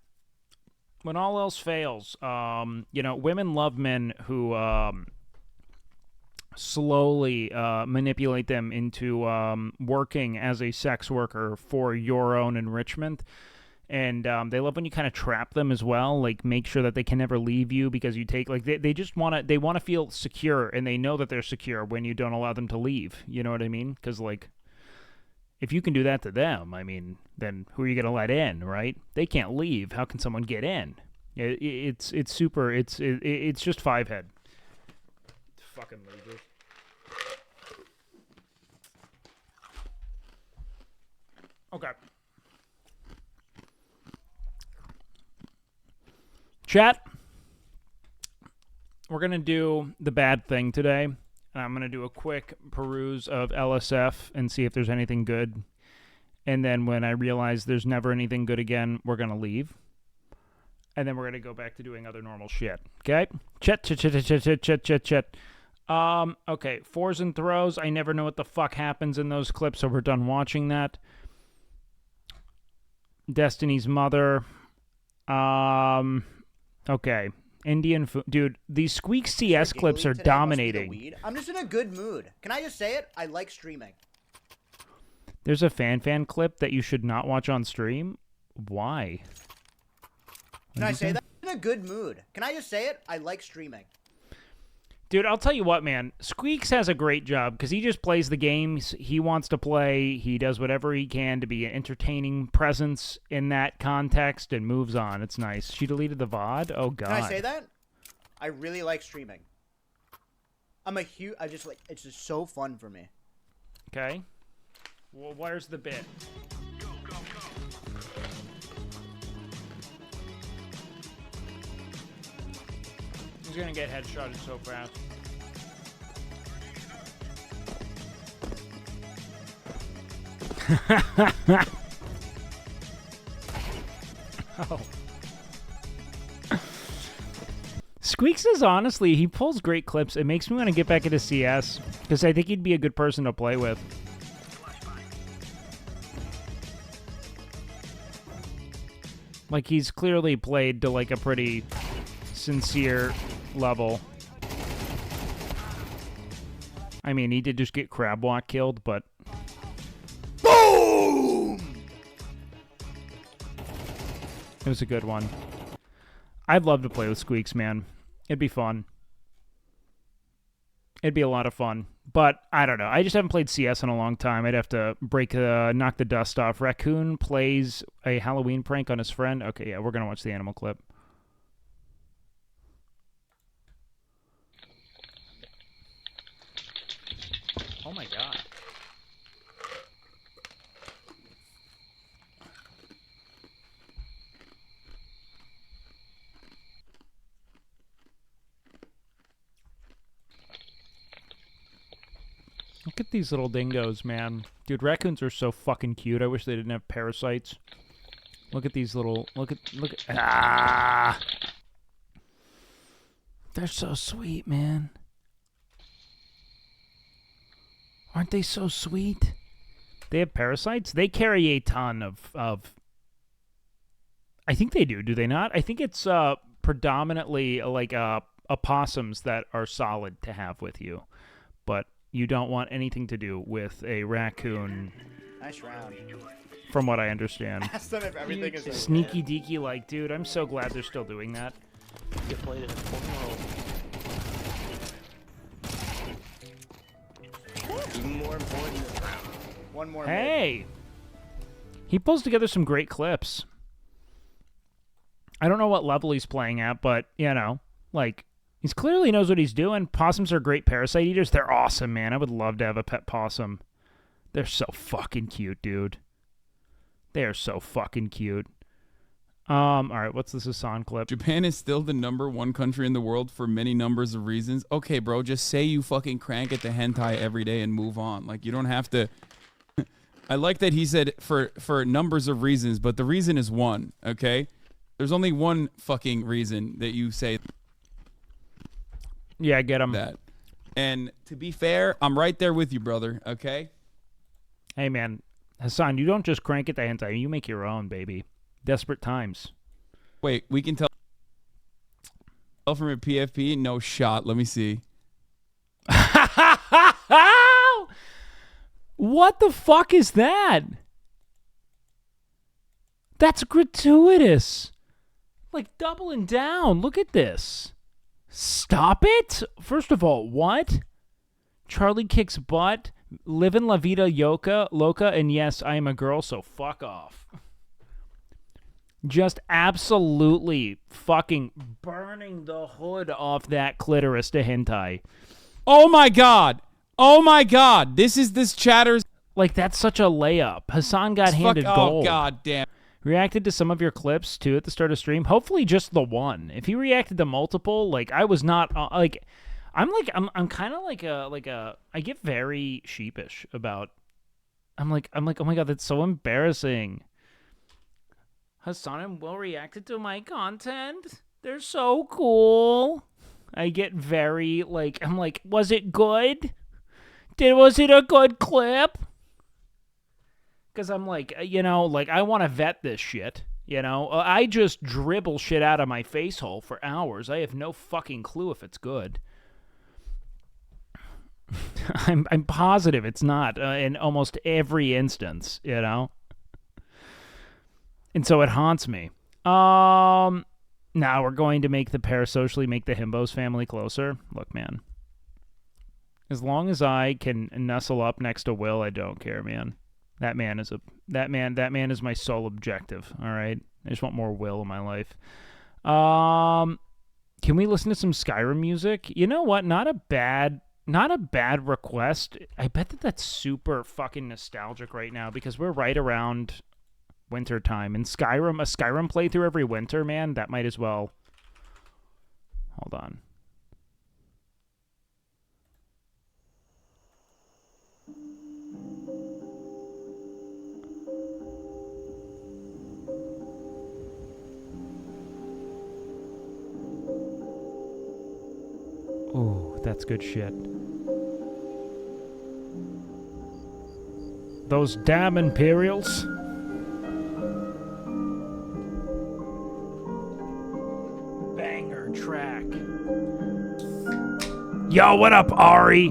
When all else fails, you know, women love men who slowly manipulate them into working as a sex worker for your own enrichment. And they love when you kind of trap them as well, like make sure that they can never leave you because you take, like, they just want to feel secure, and they know that they're secure when you don't allow them to leave. You know what I mean? Because, like, if you can do that to them, I mean, then who are you going to let in, right? They can't leave. How can someone get in? It's super, it's just five head. Fucking losers. Okay. Chat, we're going to do the bad thing today. And I'm going to do a quick peruse of LSF and see if there's anything good. And then when I realize there's never anything good again, we're going to leave. And then we're going to go back to doing other normal shit. Okay? Chat. Okay, fours and throws. I never know what the fuck happens in those clips, so we're done watching that. Destiny's Mother. Okay. Indian food. Dude, these Squeak CS clips are dominating. I'm just in a good mood. Can I just say it? I like streaming. There's a fan clip that you should not watch on stream. Why? Can I say that? I'm in a good mood. Can I just say it? I like streaming. Dude, I'll tell you what, man. Squeaks has a great job because he just plays the games he wants to play. He does whatever he can to be an entertaining presence in that context and moves on. It's nice. She deleted the VOD? Oh, God. Can I say that? I really like streaming. I just like, it's just so fun for me. Okay. Well, where's the bit? gonna get headshotted so fast. Oh. Squeaks is honestly, he pulls great clips. It makes me want to get back into CS because I think he'd be a good person to play with. Like, he's clearly played to like a pretty sincere level. I mean, he did just get Crabwalk killed, but boom! It was a good one. I'd love to play with Squeaks, man. It'd be fun. It'd be a lot of fun. But, I don't know. I just haven't played CS in a long time. I'd have to knock the dust off. Raccoon plays a Halloween prank on his friend. Okay, yeah, we're going to watch the animal clip. Oh my god. Look at these little dingoes, man. Dude, raccoons are so fucking cute. I wish they didn't have parasites. Look at these little... Look at... Ah! They're so sweet, man. Aren't they so sweet? They have parasites? They carry a ton of... I think they do they not? I think it's predominantly like opossums that are solid to have with you. But you don't want anything to do with a raccoon. Nice round. From what I understand. Ask them if everything is okay. Sneaky deaky, like, dude, I'm so glad they're still doing that. You played it Even more important this round. One more. Hey! He pulls together some great clips. I don't know what level he's playing at, but, you know, like, he clearly knows what he's doing. Possums are great parasite eaters. They're awesome, man. I would love to have a pet possum. They're so fucking cute, dude. They are so fucking cute. All right, what's this Hassan clip? Japan is still the #1 country in the world for many numbers of reasons. Okay, bro, just say you fucking crank at the hentai every day and move on. Like, you don't have to... I like that he said for numbers of reasons, but the reason is one, okay? There's only one fucking reason that you say... Yeah, get him. That. And to be fair, I'm right there with you, brother, okay? Hey, man. Hassan, you don't just crank at the hentai. You make your own, baby. Desperate times. Wait, we can tell from a PFP? No shot. Let me see. What the fuck is that? That's gratuitous. Like, doubling down. Look at this. Stop it? First of all, what? Charlie kicks butt. Livin' La Vida Loca, and yes, I am a girl, so fuck off. Just absolutely fucking burning the hood off that clitoris to hentai. Oh my god! Oh my god! This chatter's... Like, that's such a layup. Hassan got handed gold. Oh god damn. Reacted to some of your clips, too, at the start of stream. Hopefully just the one. If he reacted to multiple, like, I was not... I'm kind of like a I get very sheepish about I'm like oh my god, that's so embarrassing. Hassan and Will reacted to my content. They're so cool. I get very like I'm like, was it good? Was it a good clip? Because I'm like, you know, like I want to vet this shit. You know, I just dribble shit out of my face hole for hours. I have no fucking clue if it's good. I'm positive it's not in almost every instance, you know. And so it haunts me. Now we're going to make the parasocially make the Himbos family closer. Look, man. As long as I can nestle up next to Will, I don't care, man. That man is my sole objective. All right. I just want more Will in my life. Can we listen to some Skyrim music? You know what? Not a bad request. I bet that's super fucking nostalgic right now because we're right around winter time. And a Skyrim playthrough every winter, man, that might as well. Hold on. That's good shit. Those damn Imperials. Banger track. Yo, what up, Ari?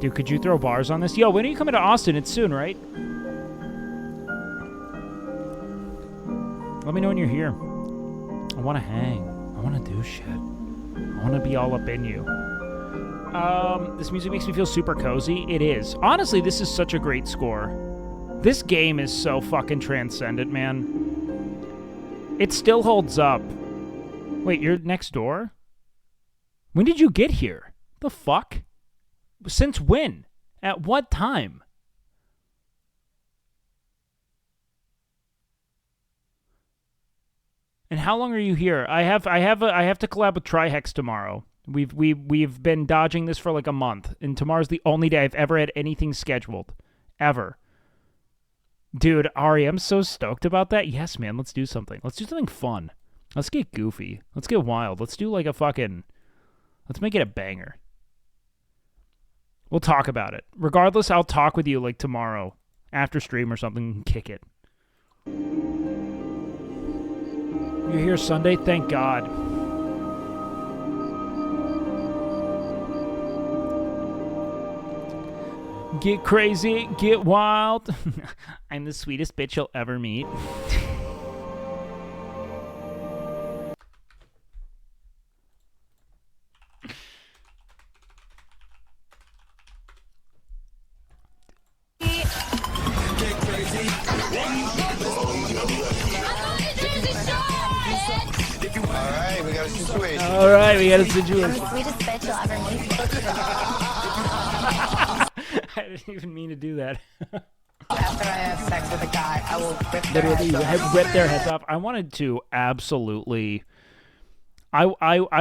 Dude, could you throw bars on this? Yo, when are you coming to Austin? It's soon, right? Let me know when you're here. I want to hang. I want to do shit. I want to be all up in you. This music makes me feel super cozy. It is. Honestly, this is such a great score. This game is so fucking transcendent, man. It still holds up. Wait, you're next door? When did you get here? The fuck? Since when? At what time? And how long are you here? I have to collab with Trihex tomorrow. We've been dodging this for like a month, and tomorrow's the only day I've ever had anything scheduled, ever. Dude, Ari, I'm so stoked about that. Yes, man, let's do something. Let's do something fun. Let's get goofy. Let's get wild. Let's do like a fucking. Let's make it a banger. We'll talk about it. Regardless, I'll talk with you like tomorrow after stream or something and kick it. You're here Sunday? Thank God. Get crazy, get wild. I'm the sweetest bitch you'll ever meet. Alright, we got a situation. Alright, we got a situation. I'm the sweetest bitch you'll ever meet. I didn't even mean to do that. After I have sex with a guy, I will rip their Literally, heads off. rip their heads off. I wanted to absolutely... I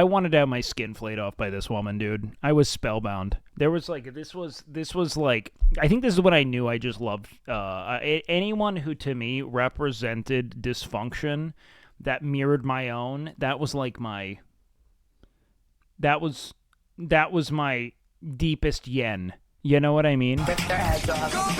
wanted to have my skin flayed off by this woman, dude. I was spellbound. There was like... This was like... I think this is what I knew I just loved. Anyone who, to me, represented dysfunction that mirrored my own, that was like my... That was my deepest yen. You know what I mean? Rip their heads off.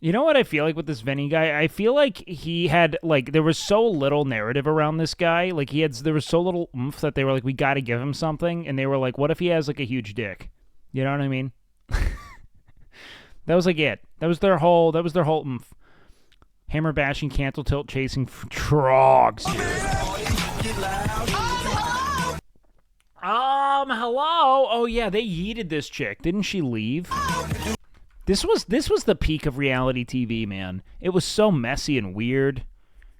You know what I feel like with this Vinny guy? I feel like he had, like, there was so little narrative around this guy. Like, there was so little oomph that they were like, we gotta give him something. And they were like, what if he has, like, a huge dick? You know what I mean? That was, like, it. That was their whole oomph. Hammer bashing, cancel tilt, chasing trogs, dude. Hello? Oh, yeah, they yeeted this chick. Didn't she leave? This was the peak of reality TV, man. It was so messy and weird.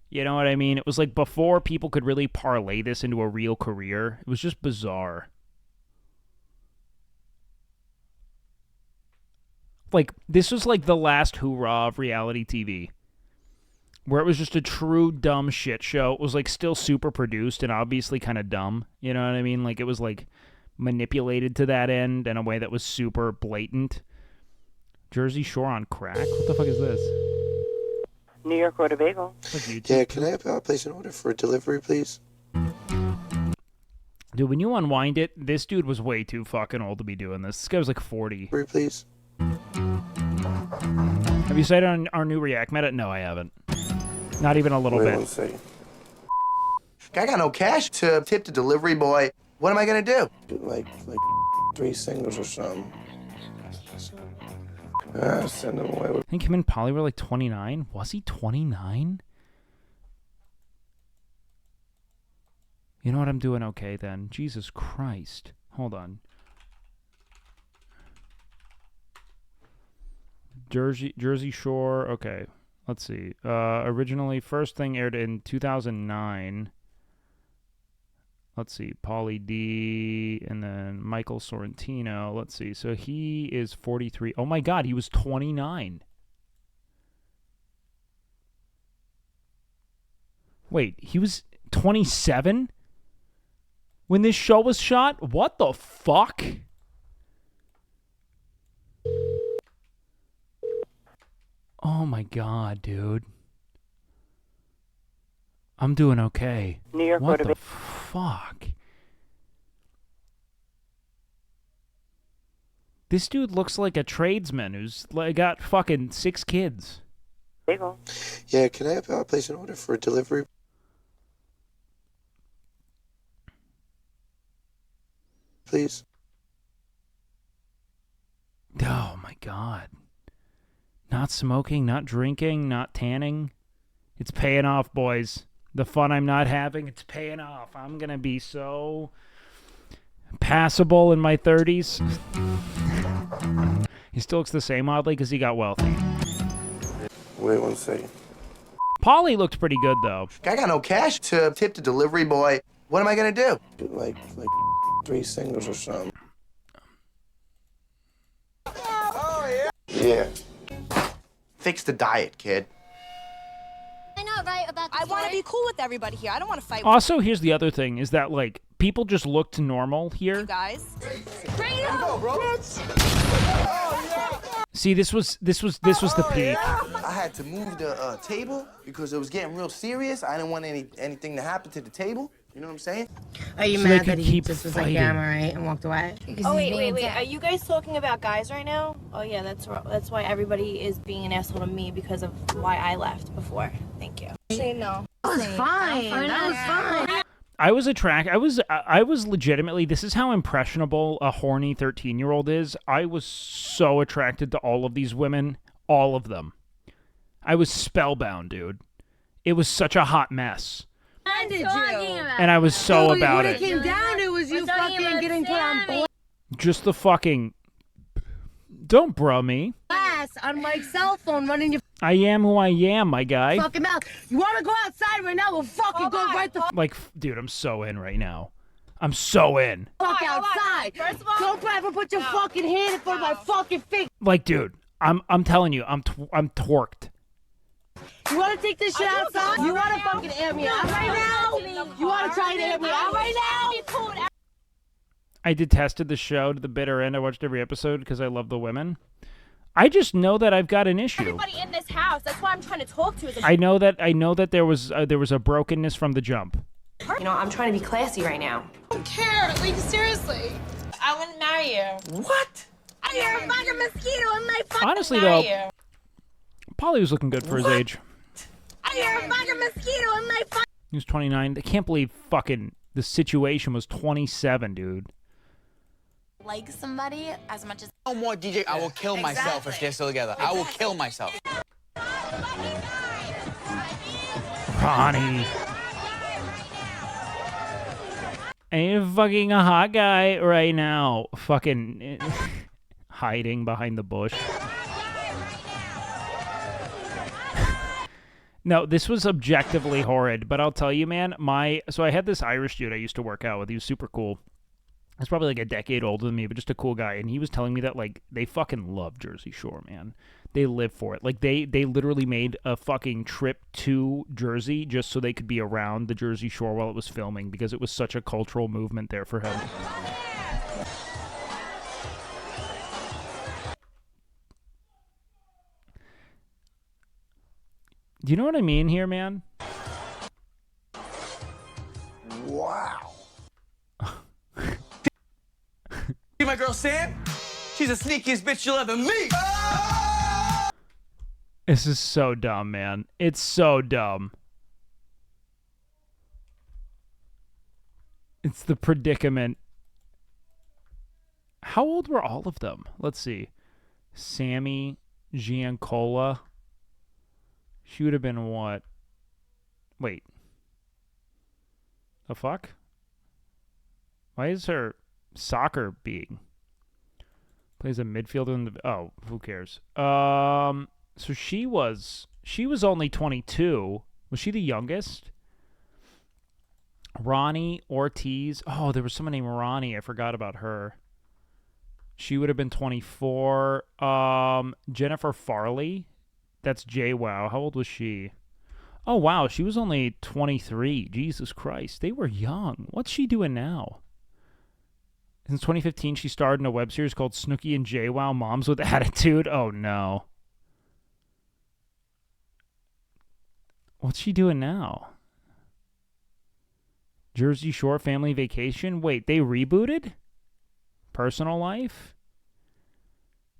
You know what I mean? It was like before people could really parlay this into a real career. It was just bizarre. Like, this was like the last hoorah of reality TV. Where it was just a true dumb shit show. It was like still super produced and obviously kind of dumb. You know what I mean? Like, it was like manipulated to that end in a way that was super blatant. Jersey Shore on crack? What the fuck is this? New York Road Bagel. Yeah, can I place an order for a delivery, please? Dude, when you unwind it, this dude was way too fucking old to be doing this. This guy was like 40. Please. Have you cited on our new React Meta? No, I haven't. Not even a little bit. I got no cash to tip the delivery boy. What am I gonna do? Like 3 singles or something. Send them away. I think him and Polly were like 29. Was he 29? You know what? I'm doing okay then. Jesus Christ. Hold on. Jersey Shore. Okay. Let's see. Originally, first thing aired in 2009. Let's see. Pauly D. And then Michael Sorrentino. Let's see. So he is 43. Oh my God, he was 29. Wait, he was 27 when this show was shot? What the fuck? Oh my God, dude. I'm doing okay. New York What Road the fuck? This dude looks like a tradesman who's got fucking 6 kids. Bagel. Yeah, can I place an order for delivery? Please. Oh my god. Not smoking, not drinking, not tanning. It's paying off, boys. The fun I'm not having, it's paying off. I'm gonna be so passable in my 30s. He still looks the same, oddly, because he got wealthy. Wait 1 second. Polly looked pretty good, though. I got no cash to tip the delivery boy. What am I gonna do? Like 3 singles or something. Yeah. Fix the diet, kid. I know, right? I want to be cool with everybody here. I don't want to fight Also, here's the other thing, is that, like, people just looked normal here. you guys. See, this was the peak. I had to move the table because it was getting real serious. I didn't want anything to happen to the table. You know what I'm saying? Are you So they mad could that he keep just was fighting. like, yeah, I'm alright, and walked away? Oh wait. Are you guys talking about guys right now? Oh yeah, that's why everybody is being an asshole to me because of why I left before. Thank you. Say no. That was fine. That was fine. I was legitimately, this is how impressionable a horny 13-year-old is. I was so attracted to all of these women, all of them. I was spellbound, dude. It was such a hot mess. And I was so about it. What it came down to was you fucking getting put on blast Just the fucking, don't bruh me. on my cell phone running your I am who I am, my guy. fucking mouth. You want to go outside right now? We'll fucking go right the Like, dude, I'm so in right now. I'm so in. fuck outside. First of all, don't ever put your fucking hand in front of my fucking face. Like, dude, I'm telling you, I'm torqued. You want to take this shit outside? You want to fucking air me out right now? You want to try to air me out right now? I detested the show to the bitter end. I watched every episode because I love the women. I just know that I've got an issue. Everybody in this house. That's why I'm trying to talk to. I know that there was a brokenness from the jump. You know, I'm trying to be classy right now. I don't care. Like, seriously. I wouldn't marry you. What? I hear a fucking mosquito in my fucking Honestly, though, Polly was looking good for his age. I hear a fucking mosquito in my fucking. He was 29. I can't believe fucking the situation was 27, dude. Like somebody as much as. No more DJ. I will kill myself if they're still together. I will kill myself. Ronnie. Ain't fucking a hot guy right now. Fucking hiding behind the bush. No, this was objectively horrid, but I'll tell you, man, so I had this Irish dude I used to work out with. He was super cool. He's probably like a decade older than me, but just a cool guy. And he was telling me that, like, they fucking love Jersey Shore, man. They live for it. Like, they literally made a fucking trip to Jersey just so they could be around the Jersey Shore while it was filming because it was such a cultural movement there for him. Do you know what I mean here, man? Wow. See my girl Sam? She's the sneakiest bitch you'll ever meet. This is so dumb, man. It's so dumb. It's the predicament. How old were all of them? Let's see. Sammy Giancola. She would have been what? Wait. The fuck? Why is her soccer being? Plays a midfielder in the... Oh, who cares? So she was only 22. Was she the youngest? Ronnie Ortiz. Oh, there was someone named Ronnie. I forgot about her. She would have been 24. Jennifer Farley. That's JWoww. How old was she? Oh, wow. She was only 23. Jesus Christ. They were young. What's she doing now? Since 2015, she starred in a web series called Snooki and JWoww, Moms with Attitude. Oh, no. What's she doing now? Jersey Shore Family Vacation. Wait, they rebooted? Personal life?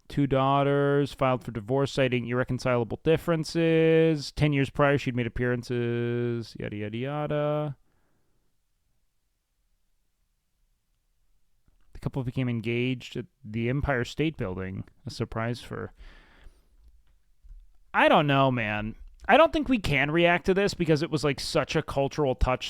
2 daughters, filed for divorce, citing irreconcilable differences. 10 years prior, she'd made appearances. Yada, yada, yada. The couple became engaged at the Empire State Building. A surprise for... I don't know, man. I don't think we can react to this because it was like such a cultural touchstone.